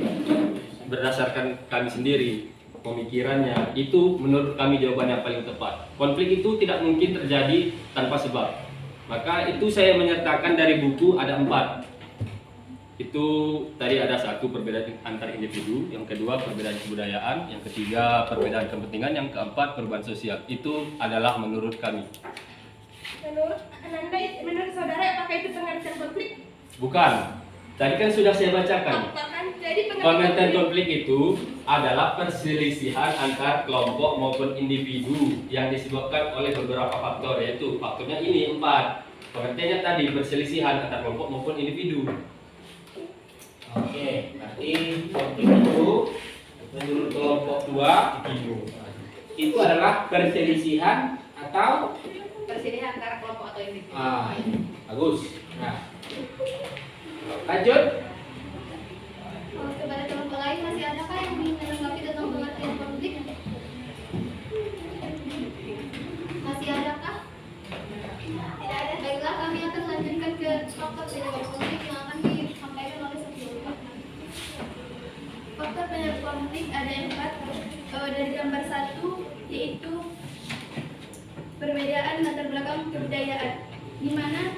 berdasarkan kami sendiri pemikirannya, itu menurut kami jawaban yang paling tepat. Konflik itu tidak mungkin terjadi tanpa sebab. Maka itu saya menyertakan dari buku ada 4. Itu tadi ada 1 perbedaan antar individu, yang kedua perbedaan kebudayaan, yang ketiga perbedaan kepentingan, yang keempat perubahan sosial. Itu adalah menurut kami. Menurut Ananda, menurut saudara apakah itu pengertian konflik? Bukan. Tadi kan sudah saya bacakan. Apakah jadi Pengertian konflik itu adalah perselisihan antar kelompok maupun individu yang disebabkan oleh beberapa faktor, yaitu faktornya ini 4. Pengertiannya tadi perselisihan antar kelompok maupun individu. Oke, berarti konflik itu menurut kelompok 2 itu adalah perselisihan atau Perselisihan antara kelompok atau individu. bagus. Nah, lanjut. Kepada kelompok lain masih adakah yang ingin menanggapi tentang pengertian konflik? Masih adakah? Tidak ada. Baiklah, kami akan lanjutkan ke faktor penyebab konflik yang akan disampaikan oleh sebelumnya. Faktor penyebab konflik ada 4. Dari gambar 1 yaitu perbedaan latar belakang kebudayaan, di mana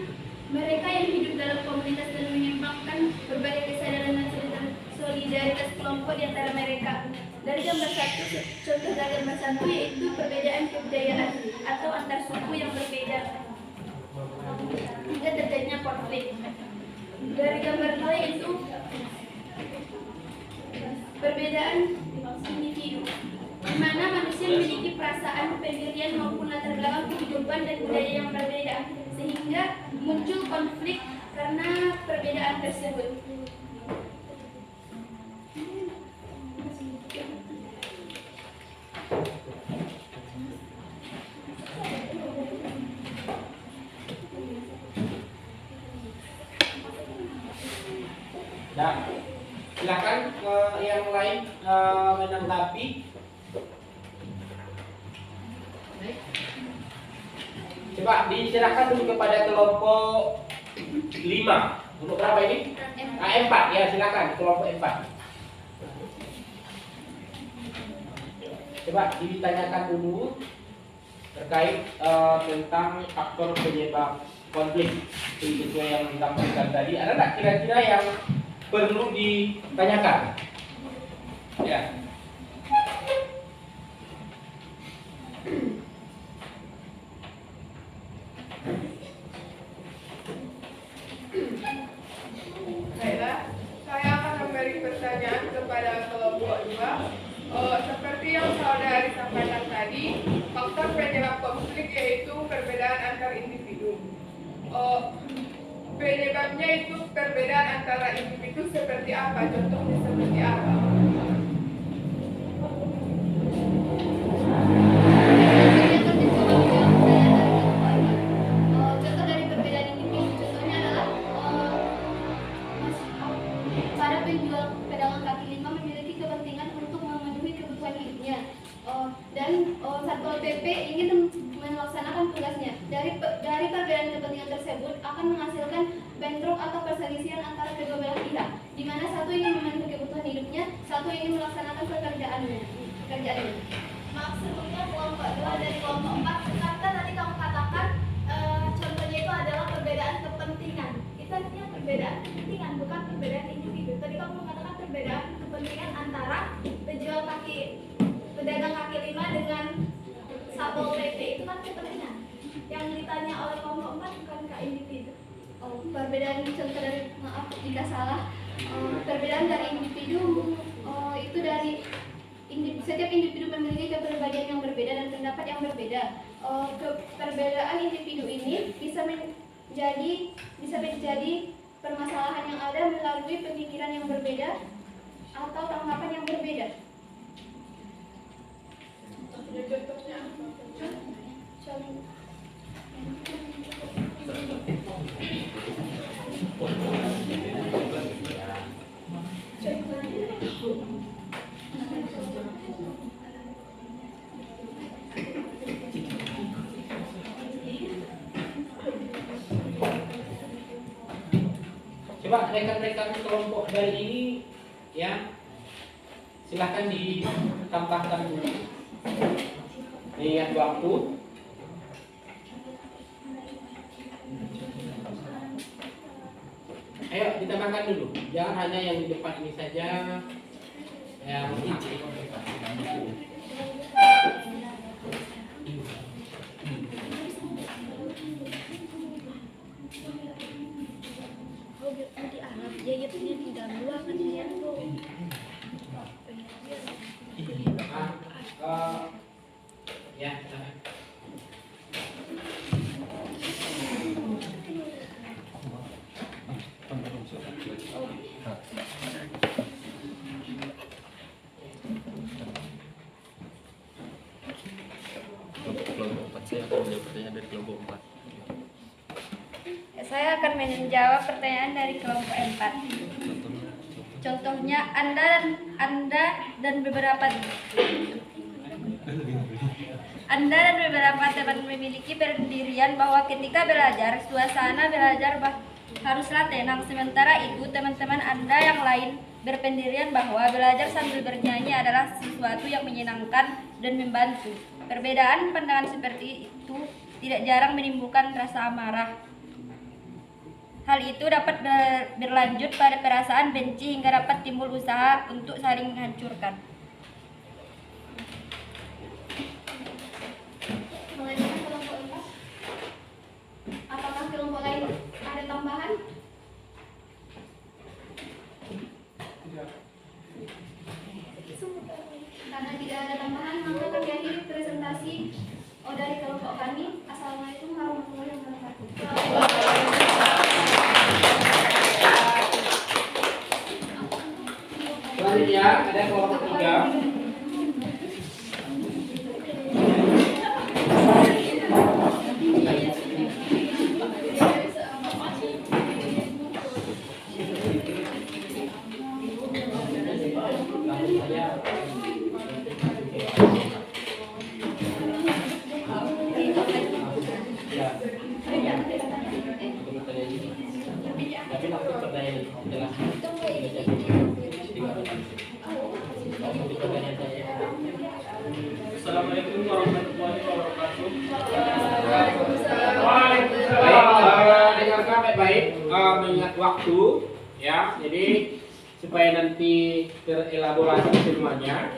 mereka yang hidup dalam komunitas dan menyeimbangkan berbagai kesadaran dan solidaritas kelompok di antara mereka. Dari gambar 1, contoh dari gambar 1 yaitu perbedaan kebudayaan atau antar suku yang berbeda hingga terjadinya konflik. Dari gambar 2 yaitu perbedaan individu, di mana manusia memiliki perasaan, pendirian maupun latar belakang kehidupan dan budaya yang berbeda, sehingga muncul konflik karena perbedaan tersebut. Nah, silakan yang lain menanggapi. Coba diserahkan dulu kepada kelompok 5. Untuk berapa ini? A4 ya, silakan kelompok 4. Coba ditanyakan dulu terkait tentang faktor penyebab konflik sesuai yang ditampilkan tadi. Ada nggak kira-kira yang perlu ditanyakan? Ya. Baiklah, saya akan memberi pertanyaan kepada kelompok 2. Seperti yang saudari sampaikan tadi, faktor penyebab konflik yaitu perbedaan antar individu. Penyebabnya itu perbedaan antara individu seperti apa? Contohnya seperti apa? Contoh dari perbedaan individu, contohnya adalah para penjual pedagang kaki lima memiliki kepentingan untuk memenuhi kebutuhan hidupnya, dan Satpol PP ingin melaksanakan tugasnya. Dari perbedaan kepentingan tersebut akan menghasilkan bentrok atau perselisihan antara kedua belah pihak, di mana satu ingin memenuhi kebutuhan hidupnya, satu ingin melaksanakan pekerjaannya. Maksudnya kelompok 2 dari kelompok 4, kata tadi kamu katakan contohnya itu adalah perbedaan kepentingan. Itu artinya perbedaan kepentingan, bukan perbedaan individu. Tadi kamu mengatakan perbedaan kepentingan antara pedagang kaki lima dengan Satpol PP, itu kan kepentingan. Yang ditanya oleh kelompok 4 bukan ke individu. Perbedaan contoh dari, maaf jika salah, perbedaan dari individu itu dari setiap individu memiliki kepribadian yang berbeda dan pendapat yang berbeda. Perbedaan individu ini bisa menjadi permasalahan yang ada melalui pemikiran yang berbeda atau tanggapan yang berbeda. Contohnya Coba rekan-rekan kelompok dari ini ya, silahkan ditambahkan dulu. Lihat waktu. Ayo ditambahkan dulu. Jangan hanya yang di depan ini saja. Yang ini. Ya, kelompok 4 saya akan menjawab pertanyaan dari kelompok 4. Saya akan menjawab pertanyaan dari kelompok 4. Contohnya Anda dan beberapa teman memiliki pendirian bahwa ketika belajar, suasana belajar haruslah tenang. Sementara itu, teman-teman Anda yang lain berpendirian bahwa belajar sambil bernyanyi adalah sesuatu yang menyenangkan dan membantu. Perbedaan pandangan seperti itu tidak jarang menimbulkan rasa amarah. Hal itu dapat berlanjut pada perasaan benci hingga dapat timbul usaha untuk saling menghancurkan. Mengenai kelompok 4, apakah kelompok lain ada tambahan? Karena tidak ada tambahan, maka kami akhiri presentasi dari kelompok kami. Assalamualaikum warahmatullahi wabarakatuh. selanjutnya ada kelompok 3. Assalamualaikum warahmatullahi wabarakatuh. Dengarkan baik-baik, mengingat waktu ya. Jadi supaya nanti terelaborasi semuanya,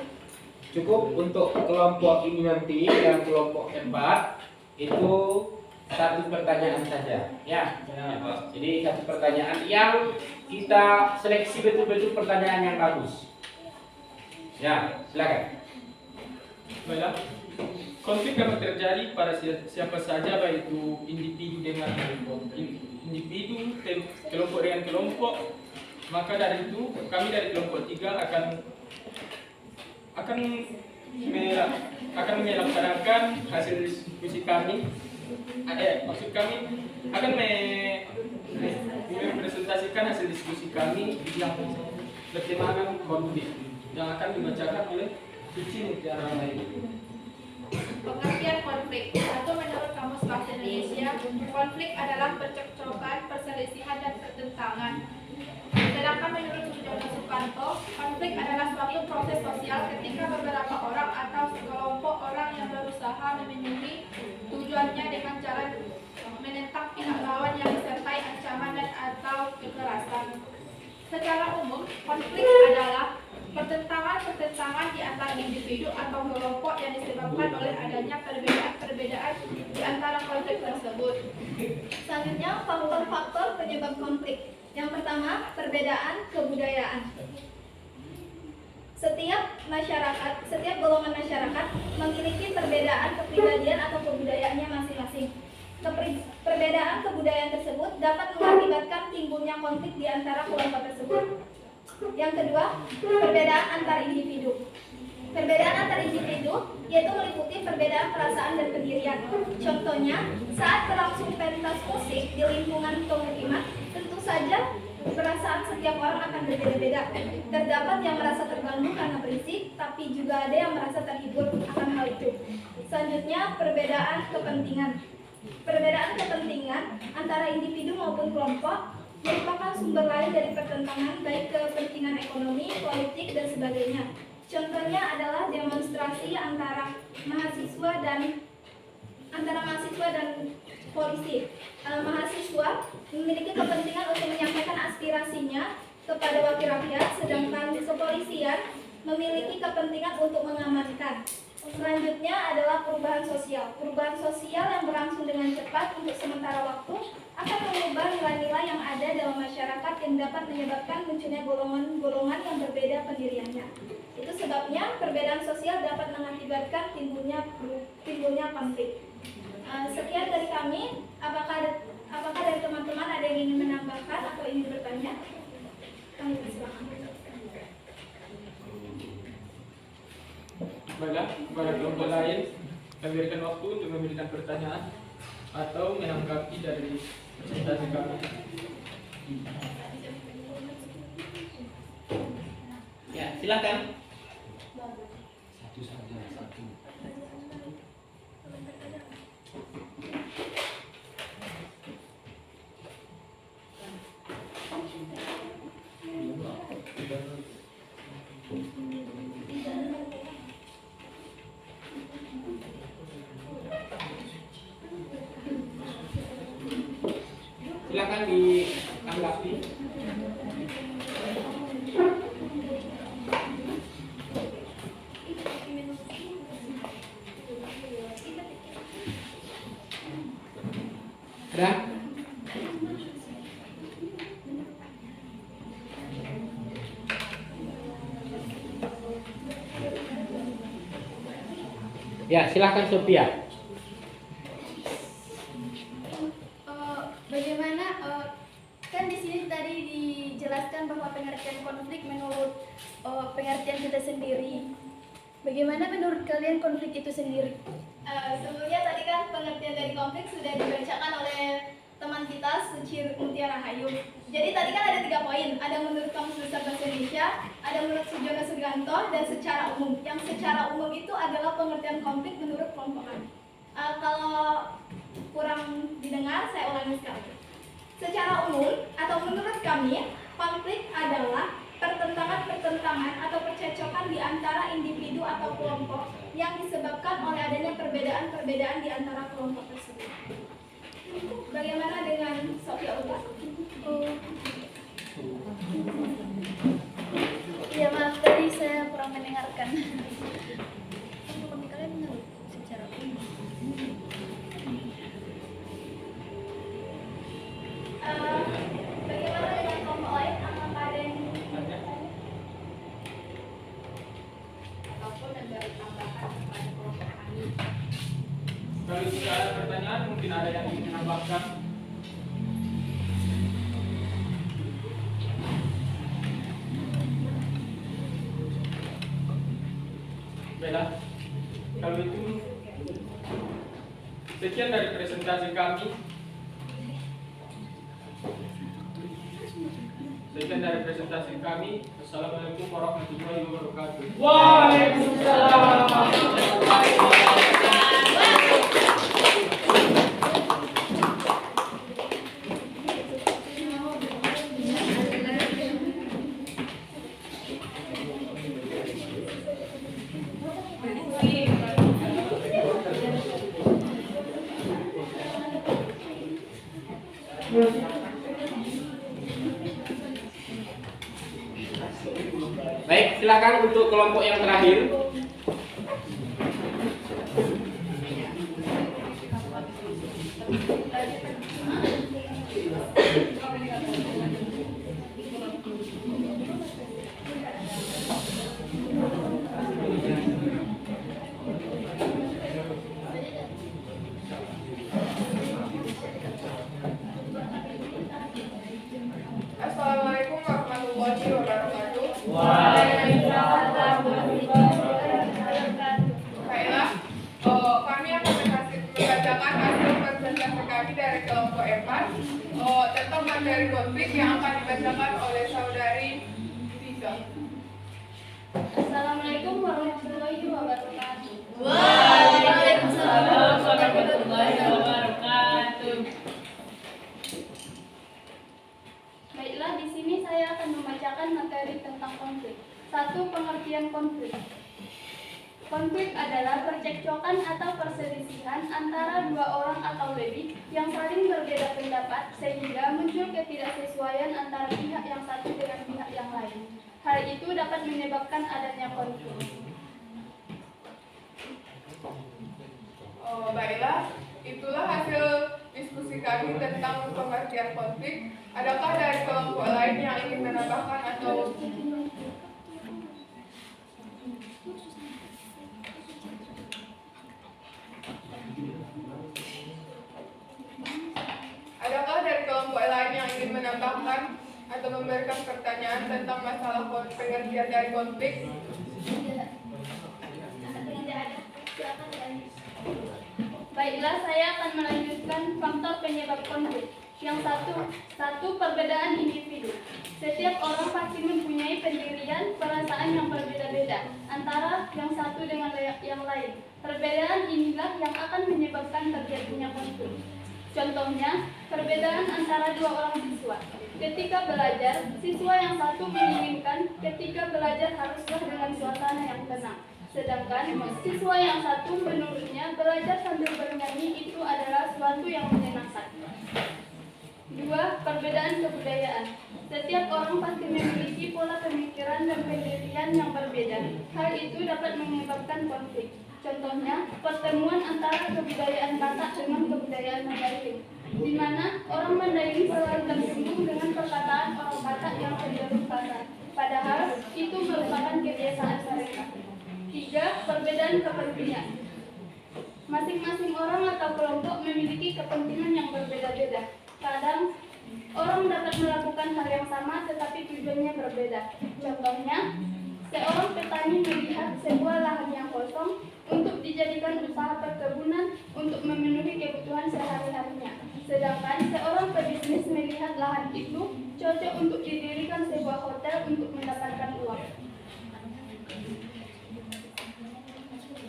cukup untuk kelompok ini nanti dan kelompok 4 itu satu pertanyaan saja ya. Jadi satu pertanyaan yang kita seleksi betul-betul pertanyaan yang bagus. Ya, silakan. Baiklah, konflik dapat terjadi pada siapa saja, baik itu individu dengan individu, kelompok dengan kelompok. Maka dari itu kami dari kelompok 3 akan melaksanakan hasil diskusi kami. Maksud kami akan mempresentasikan hasil diskusi kami yang bertemakan konflik yang akan dibacakan oleh Suci Mutiara Lain. Pengertian konflik. Atau menurut Kamus Bahasa Indonesia, konflik adalah percekcokan, perselisihan, dan pertentangan. Sedangkan menurut Sujono Sukanto, konflik adalah suatu proses sosial ketika beberapa orang atau sekelompok orang yang berusaha memenuhi tujuannya dengan cara menentang pihak lawan yang disertai ancaman dan atau kekerasan. Secara umum, konflik adalah pertentangan di antara individu atau kelompok yang disebabkan oleh adanya perbedaan di antara konflik tersebut. Selanjutnya, faktor-faktor penyebab konflik. Yang pertama, perbedaan kebudayaan. Setiap golongan masyarakat memiliki perbedaan kepribadian atau kebudayaannya masing-masing. Perbedaan kebudayaan tersebut dapat mengakibatkan timbulnya konflik di antara kelompok tersebut. Yang kedua, perbedaan antar individu. Perbedaan antar individu yaitu meliputi perbedaan perasaan dan pendirian. Contohnya, saat berlangsung pentas musik di lingkungan pemukiman, tentu saja perasaan setiap orang akan berbeda-beda. Terdapat yang merasa terganggu karena berisik, tapi juga ada yang merasa terhibur akan hal itu. Selanjutnya, perbedaan kepentingan. Perbedaan kepentingan antara individu maupun kelompok merupakan sumber lain dari pertentangan baik kepentingan ekonomi, politik, dan sebagainya. Contohnya adalah demonstrasi antara mahasiswa dan polisi. Mahasiswa memiliki kepentingan untuk menyampaikan aspirasinya kepada wakil rakyat, sedangkan kepolisian memiliki kepentingan untuk mengamankan. Selanjutnya adalah perubahan sosial. Perubahan sosial yang berlangsung dengan cepat untuk sementara waktu akan mengubah nilai-nilai yang ada dalam masyarakat yang dapat menyebabkan munculnya golongan-golongan yang berbeda pendiriannya. Itu sebabnya perbedaan sosial dapat mengakibatkan timbulnya konflik. Sekian dari kami. Apakah dari teman-teman ada yang ingin menambahkan atau ingin bertanya? Kami persilakan. Baiklah, kepada kelompok lain, kami berikan waktu untuk memberikan pertanyaan atau menanggapi dari presentasi kami. Ya, silakan. Satu saja, satu. Silakan ditanggapi. Ada? Ya, silakan Sophia. Bagaimana kan di sini tadi dijelaskan bahwa pengertian konflik menurut pengertian kita sendiri. Bagaimana menurut kalian konflik itu sendiri? Sebelumnya tadi kan pengertian dari konflik sudah dibacakan oleh teman kita Suci Mutiara Rahayu. Jadi tadi kan ada 3 poin. Ada menurut Kamus Besar Bahasa Indonesia, ada menurut Sujono Sugianto, dan secara umum. Yang secara umum itu adalah pengertian konflik menurut kelompok kami. Kalau kurang didengar, saya ulangi sekali. Secara umum atau menurut kami, konflik adalah pertentangan atau percecokan di antara individu atau kelompok yang disebabkan oleh adanya perbedaan-perbedaan di antara kelompok tersebut. Bagaimana dengan Sophia Uta? Ya maaf, tadi saya kurang mendengarkan. Kalian menurut secara umum? Bagaimana dengan kelompok lain? Apakah ada yang ataupun ada tambahan kepada kelompok kami? Kalau tidak ada pertanyaan, mungkin ada yang ingin menambahkan. Baiklah, kalau itu sekian dari presentasi kami. Assalamualaikum warahmatullahi wabarakatuh. Baik, silakan untuk kelompok yang terakhir. Assalamualaikum warahmatullahi wabarakatuh. Baiklah, kami akan membacakan hasil presentasi kami dari kelompok 4 tentang materi konflik yang akan dibacakan oleh saudari Tiga. Assalamualaikum warahmatullahi wabarakatuh. Waalaikumsalam warahmatullahi wabarakatuh. antara dua orang atau lebih yang saling berbeda pendapat sehingga muncul ketidaksesuaian antara pihak yang satu dengan pihak yang lain. Hal itu dapat menyebabkan adanya konflik. Oh, baiklah, itulah hasil diskusi kami tentang pengertian konflik. Adakah dari kelompok lain yang ingin menambahkan atau memberikan pertanyaan tentang masalah pengertian dari konflik? Baiklah, saya akan melanjutkan faktor penyebab konflik. Yang satu perbedaan individu. Setiap orang pasti mempunyai pendirian, perasaan yang berbeda-beda antara yang satu dengan yang lain. Perbedaan inilah yang akan menyebabkan terjadinya konflik. Contohnya, perbedaan antara dua orang siswa. Ketika belajar, siswa yang satu menginginkan ketika belajar haruslah dengan suasana yang tenang. Sedangkan siswa yang satu menurutnya belajar sambil bernyanyi itu adalah suatu yang menyenangkan. 2. Perbedaan kebudayaan. Setiap orang pasti memiliki pola pemikiran dan pendirian yang berbeda. Hal itu dapat menyebabkan konflik. Contohnya, pertemuan antara kebudayaan Batak dengan kebudayaan Mandailing, di mana orang Mandailing selalu tersinggung dengan perkataan orang Batak yang cenderung kasar, padahal itu merupakan kebiasaan mereka. 3. Perbedaan kepentingan. Masing-masing orang atau kelompok memiliki kepentingan yang berbeda-beda. Kadang, orang dapat melakukan hal yang sama tetapi tujuannya berbeda. Contohnya, seorang petani melihat sebuah lahan yang kosong untuk dijadikan usaha perkebunan untuk memenuhi kebutuhan sehari-harinya. Sedangkan seorang pebisnis melihat lahan itu cocok untuk didirikan sebuah hotel untuk mendapatkan uang.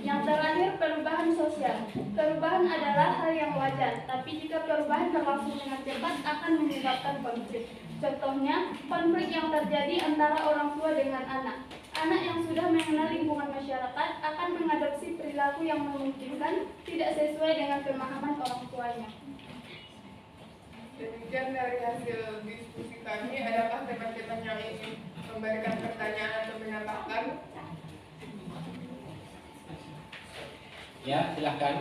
Yang terakhir, perubahan sosial. Perubahan adalah hal yang wajar, tapi jika perubahan berlangsung dengan cepat akan menyebabkan konflik. Contohnya, konflik yang terjadi antara orang tua dengan anak. Anak yang sudah mengenal lingkungan masyarakat akan mengadopsi perilaku yang memungkinkan tidak sesuai dengan pemahaman orang tuanya. Demikian dari hasil diskusi kami. Adakah teman-teman yang ingin memberikan pertanyaan atau menambahkan? Ya, silahkan.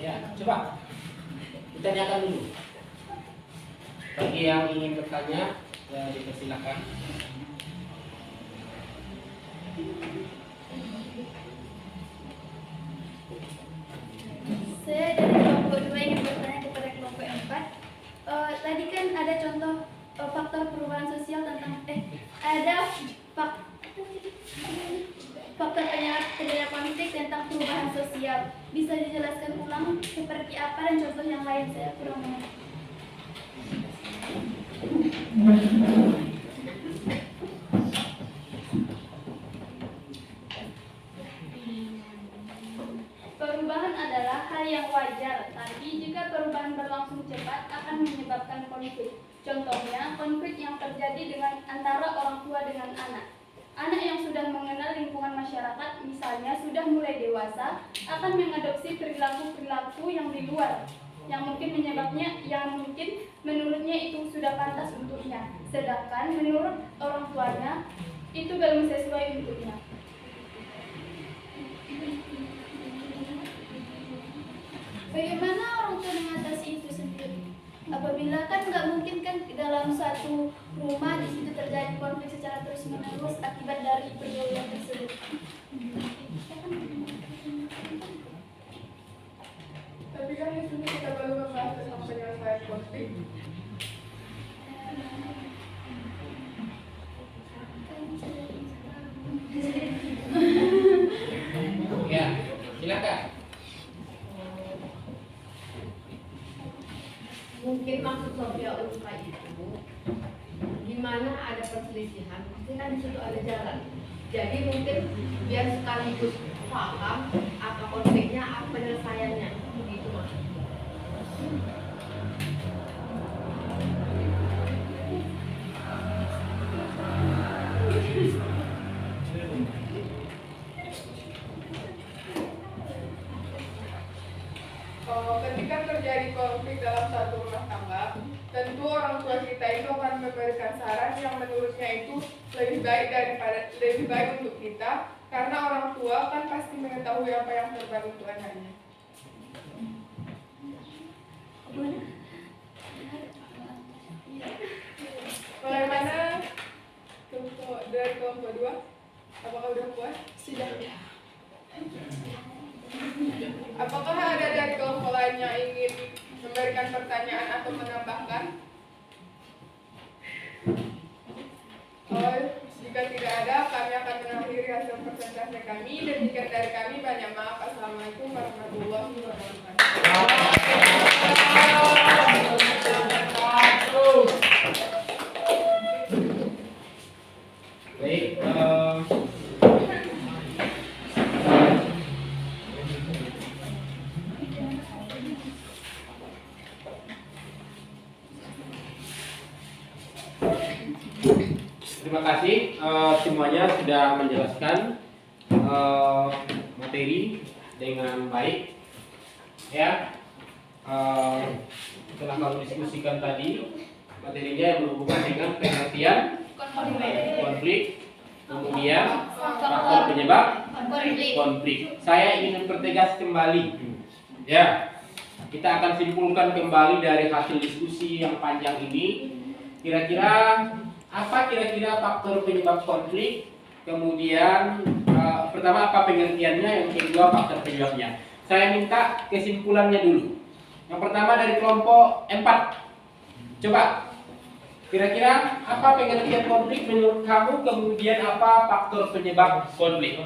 Ya, coba kita tanyakan dulu. Bagi yang ingin bertanya, ya dipersilakan. Saya dari kelompok 2 ingin bertanya kepada kelompok 4. Tadi kan ada contoh faktor perubahan sosial tentang ada faktor penyebab konflik tentang perubahan sosial. Bisa dijelaskan ulang seperti apa dan contoh yang lain? Saya kurang mengerti. Perubahan adalah hal yang wajar, tapi jika perubahan berlangsung cepat akan menyebabkan konflik. Contohnya, konflik yang terjadi dengan antara orang tua dengan anak. Anak yang sudah mengenal lingkungan masyarakat, misalnya sudah mulai dewasa, akan mengadopsi perilaku-perilaku yang di luar, yang mungkin menurutnya itu sudah pantas untuknya, sedangkan menurut orang tuanya itu belum sesuai untuknya. Bagaimana orang tua mengatasi itu sendiri? Apabila kan nggak mungkin kan dalam satu rumah di situ terjadi konflik secara terus-menerus akibat dari pergaulan tersebut. Tapi kan di sini kita belum membahas tentang penyelesaian konflik. Ya, silakan. Mungkin maksud Sofia Ulfa itu mana ada perselisihan, pasti kan di situ ada jalan. Jadi mungkin biar sekaligus paham apa konfliknya, apa penyelesaiannya, begitu mas. Ketika terjadi konflik dalam satu rumah tangga, tentu orang tua kita itu akan memberikan saran yang menurutnya itu lebih baik untuk kita, karena orang tua kan pasti mengetahui apa yang terbaik untuk anaknya. Bagaimana dari kelompok 2? Apakah udah puas? Sudah. Apakah ada dari kelompok lain yang ingin memberikan pertanyaan atau menambahkan? Jika tidak ada, kami akan mengakhiri hasil presentasi kami. Demikian dari kami, banyak maaf. Assalamualaikum warahmatullahi wabarakatuh. Baik, terima kasih semuanya sudah menjelaskan materi dengan baik. Ya, setelah kami diskusikan tadi materinya yang berhubungan dengan pengertian konflik, kemudian faktor penyebab konflik. Saya ingin mempertegas kembali, ya, kita akan simpulkan kembali dari hasil diskusi yang panjang ini. Apa kira-kira faktor penyebab konflik? Kemudian pertama apa pengertiannya, yang kedua faktor penyebabnya. Saya minta kesimpulannya dulu. Yang pertama dari kelompok 4. Coba kira-kira apa pengertian konflik menurut kamu, kemudian apa faktor penyebab konflik?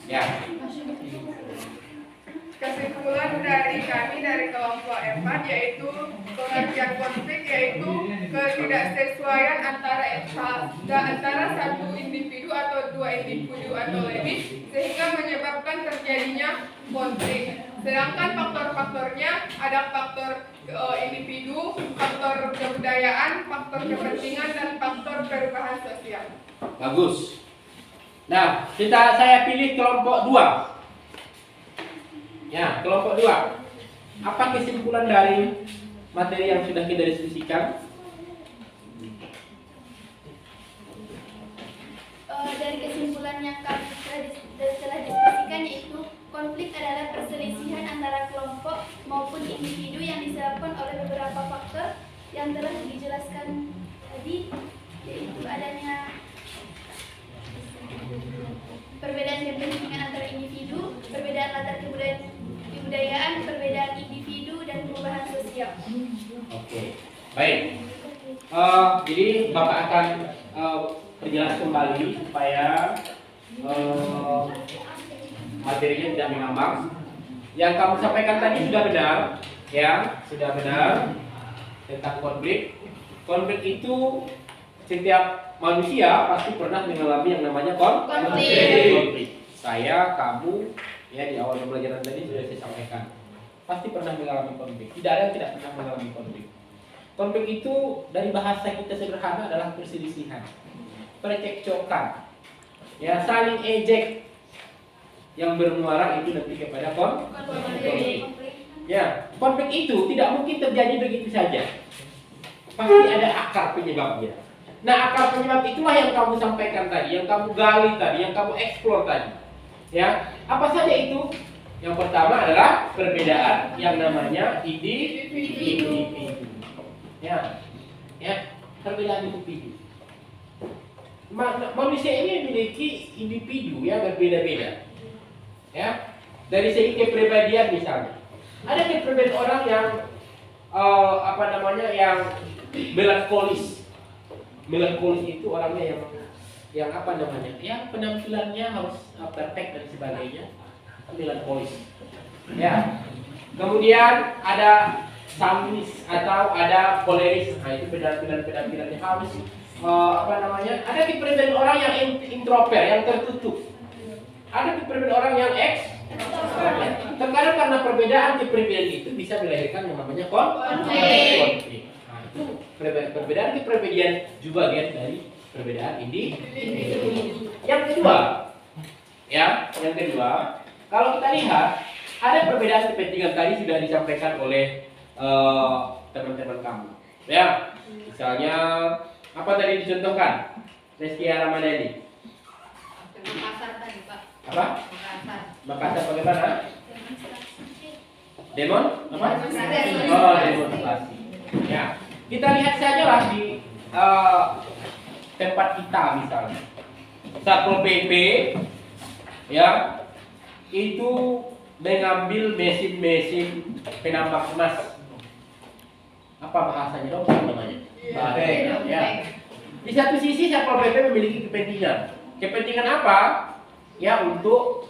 Ya. Kesimpulan dari kami dari kelompok 4 yaitu pengertian konflik yaitu ketidaksesuaian antara satu individu atau dua individu atau lebih sehingga menyebabkan terjadinya konflik. Sedangkan faktor-faktornya ada faktor individu, faktor kebudayaan, faktor kepentingan, dan faktor perubahan sosial. Bagus. Nah, saya pilih kelompok 2. Ya, kelompok 2. Apa kesimpulan dari materi yang sudah kita diskusikan? Dari kesimpulan yang kami telah diskusikan, yaitu konflik adalah perselisihan antara kelompok maupun individu yang disebabkan oleh beberapa faktor yang telah dijelaskan tadi, yaitu adanya perbedaan kepentingan antara individu, perbedaan latar kebudayaan, perbedaan individu, dan perubahan sosial. Oke, baik. Jadi Bapak akan perjelas kembali supaya materinya tidak mengambang. Yang kamu sampaikan tadi sudah benar, ya, sudah benar tentang konflik. Konflik itu setiap manusia pasti pernah mengalami yang namanya konflik. Saya, kamu, ya di awal pembelajaran tadi sudah saya sampaikan, pasti pernah mengalami konflik. Tidak ada yang tidak pernah mengalami konflik. Konflik itu dari bahasa kita sederhana adalah perselisihan, percekcokan, ya, saling ejek yang bermuara itu nanti kepada konflik. Ya, konflik itu tidak mungkin terjadi begitu saja. Pasti ada akar penyebabnya. Nah, akar penyebab itulah yang kamu sampaikan tadi, yang kamu gali tadi, yang kamu eksplor tadi. Ya, apa saja itu? Yang pertama adalah perbedaan yang namanya individu. Ya, perbedaan individu. Manusia ini memiliki individu ya berbeda-beda. Ya, dari segi kepribadian misalnya, ada kepribadian orang yang yang melankolis. Melankolis itu orangnya yang penampilannya harus perfect dan sebagainya, melankolis. Ya. Kemudian ada samis atau ada koleris. Nah, itu perbedaan-perbedaan harus ada perbedaan orang yang introvert, yang tertutup. Ada perbedaan orang yang terkadang karena perbedaan kepribadian itu bisa melahirkan yang namanya konflik. Nah, itu perbedaan kepribadian juga bagian dari perbedaan individu. Yang kedua, kalau kita lihat ada perbedaan kepentingan tadi sudah disampaikan oleh teman-teman kamu. Ya, misalnya apa tadi dicontohkan? Reski Ramadhani. Makassar tadi, Pak. Apa? Makassar bagaimana? Demon? Apa? Demonstrasi. Ya, kita lihat saja lah di tempat kita misalnya. Satpol PP ya itu mengambil mesin-mesin penambang emas. Apa bahasanya dong? Namanya? Ya. Di satu sisi Satpol PP memiliki kepentingan. Kepentingan apa? Ya untuk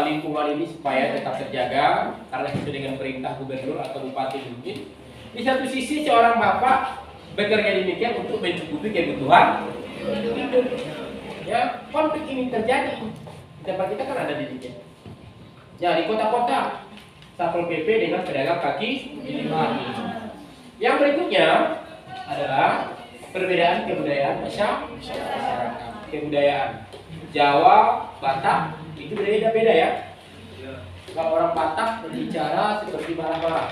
lingkungan ini supaya tetap terjaga karena sesuai dengan perintah gubernur atau bupati mungkin. Di satu sisi seorang bapak bekerja demikian untuk mencukupi kebutuhan hidup. Ya, konflik ini terjadi. Di tempat kita kan ada demikian. Ya, di kota-kota Satpol PP dengan pedagang kaki lima. Yang berikutnya adalah perbedaan kebudayaan masyarakat. Kebudayaan Jawa, Batak itu berbeda-beda ya. Kalau orang Batak berbicara seperti marah-marah,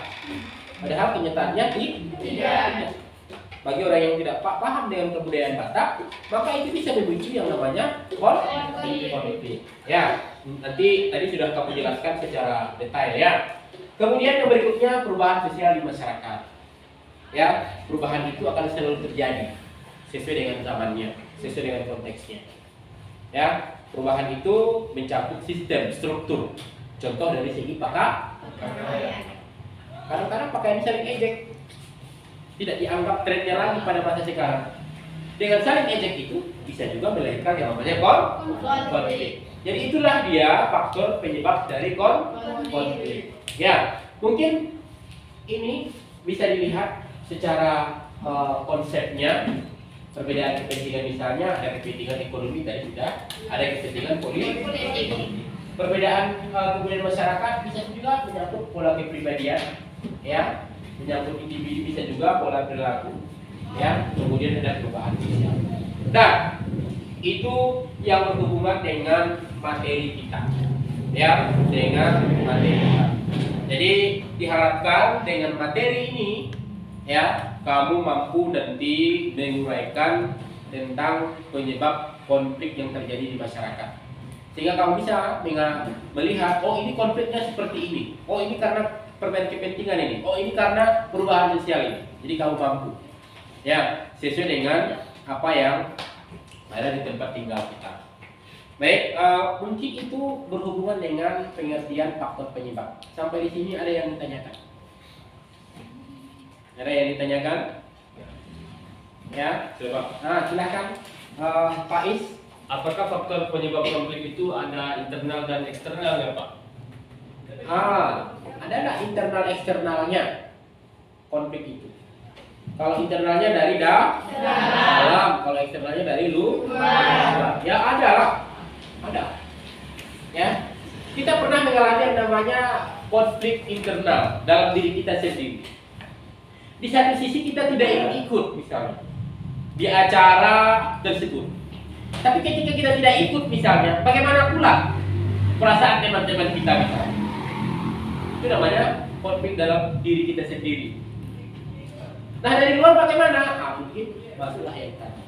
padahal kenyataannya tidak. Bagi orang yang tidak paham dengan kebudayaan Batak, maka itu bisa memicu yang namanya konflik. Ya, nanti tadi sudah kamu jelaskan secara detail ya. Kemudian yang berikutnya perubahan sosial di masyarakat. Ya, perubahan itu akan selalu terjadi sesuai dengan zamannya, sesuai dengan konteksnya. Ya, perubahan itu mencakup sistem, struktur. Contoh dari segi pakaian. Kadang-kadang pakaian saling ejek. Tidak dianggap trennya lagi pada masa sekarang. Dengan saling ejek itu bisa juga melahirkan yang namanya konflik. Jadi itulah dia faktor penyebab dari konflik. Ya, mungkin ini bisa dilihat secara konsepnya. Perbedaan kepentingan misalnya ada kepentingan ekonomi tadi sudah, ada kepentingan politik. Perbedaan kemudian masyarakat bisa juga menyangkut pola kepribadian, ya, menyangkut individu bisa juga pola perilaku, ya, kemudian ada perubahan sosial. Nah, itu yang berhubungan dengan materi kita, ya, dengan materi kita. Jadi diharapkan dengan materi ini, ya, kamu mampu nanti menguraikan tentang penyebab konflik yang terjadi di masyarakat. Sehingga kamu bisa melihat, oh ini konfliknya seperti ini. Oh ini karena perbedaan kepentingan ini. Oh ini karena perubahan sosial ini. Jadi kamu mampu. Ya, sesuai dengan apa yang ada di tempat tinggal kita. Baik, mungkin itu berhubungan dengan pengertian faktor penyebab. Sampai di sini ada yang ditanyakan? Ada yang ditanyakan? Ya, coba. Nah, silakan Pak Is. Apakah faktor penyebab konflik itu ada internal dan eksternal ya Pak? Ada nggak internal eksternalnya konflik itu? Kalau internalnya dari dalam, kalau eksternalnya dari luar. Ya ada lah, ada. Ya, kita pernah mengalami yang namanya konflik internal dalam diri kita sendiri. Di satu sisi kita tidak ikut misalnya di acara tersebut, tapi ketika kita tidak ikut misalnya, bagaimana pula perasaan teman-teman kita misalnya? Itu namanya konflik dalam diri kita sendiri. Nah dari luar bagaimana? Mungkin masuklah yang tadi.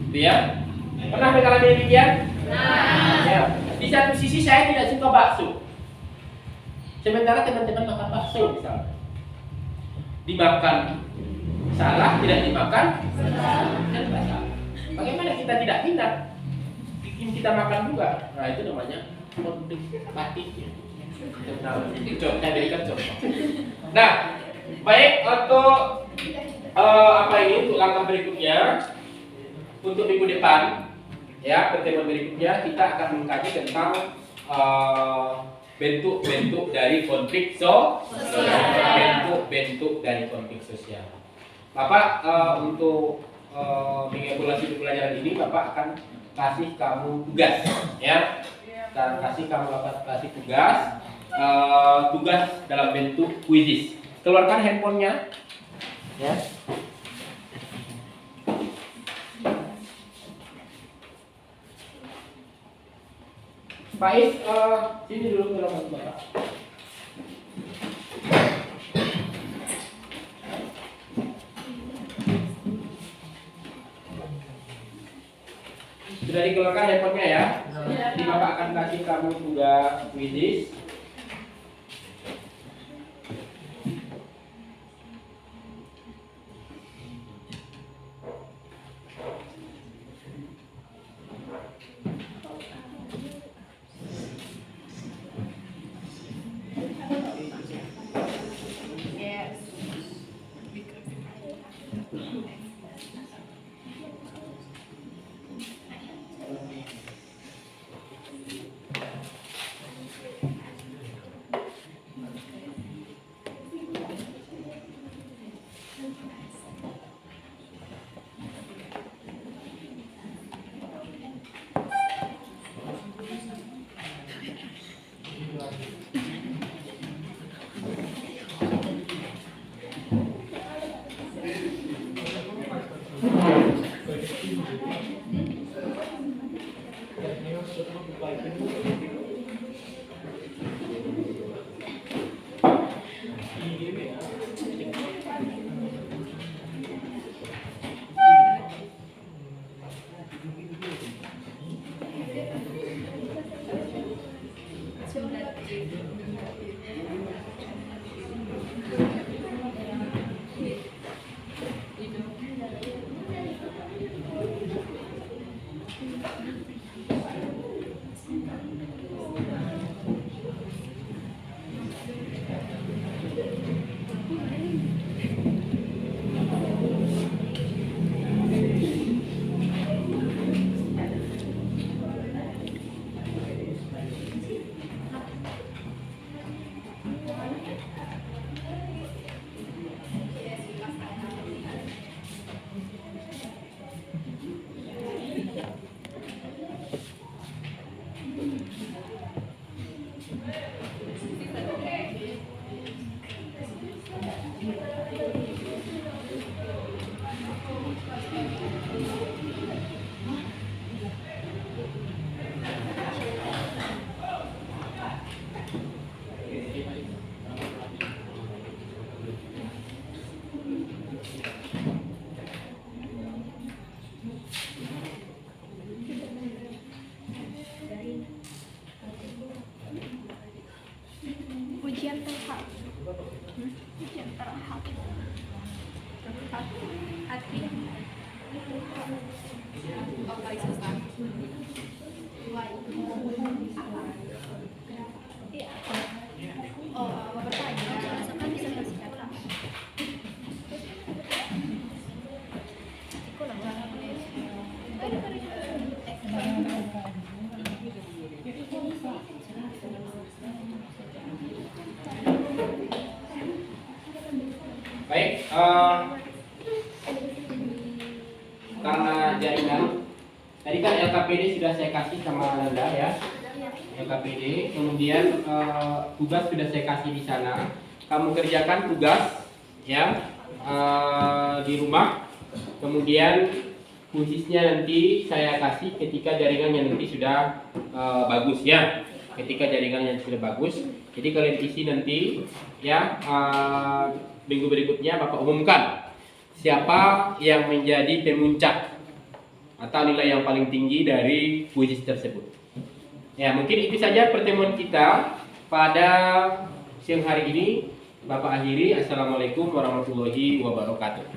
Itu ya. Pernah mengalami demikian? Ya. Di satu sisi saya tidak suka bakso, sementara teman-teman makan bakso misalnya. Dimakan salah, tidak dimakan salah. Bagaimana kita tidak pindah? Bikin kita makan juga. Nah itu namanya konflik batin. Saya berikan contoh. Nah, baik untuk untuk langkah berikutnya, untuk minggu depan, ya pertemuan berikutnya kita akan mengkaji tentang bentuk-bentuk dari konflik sosial. Bentuk-bentuk dari konflik sosial. Bapak untuk mengevaluasi pelajaran ini, Bapak akan kasih kamu tugas, ya. Dan kasih tugas, tugas dalam bentuk kuisis. Keluarkan handphonenya, ya. Pak Is, sini dulu ke lokasi Bapak. Sudah dikeluarkan handphonenya ya? Jadi Bapak akan kasih kamu tugas kuisis. Ujian terhad. Ujian terhad. Hati. Oh, kali susah. Iya. Oh, mau bertanya. Kan bisa kasih kata. Baik, karena jaringan tadi kan LKPD sudah saya kasih sama Nanda ya, LKPD. Kemudian tugas sudah saya kasih di sana. Kamu kerjakan tugas ya di rumah. Kemudian khususnya nanti saya kasih ketika jaringannya nanti sudah bagus ya. Ketika jaringannya sudah bagus, jadi kalian isi nanti ya. Minggu berikutnya Bapak umumkan siapa yang menjadi pemuncak atau nilai yang paling tinggi dari kuis tersebut. Ya, mungkin itu saja pertemuan kita pada siang hari ini. Bapak akhiri. Assalamualaikum warahmatullahi wabarakatuh.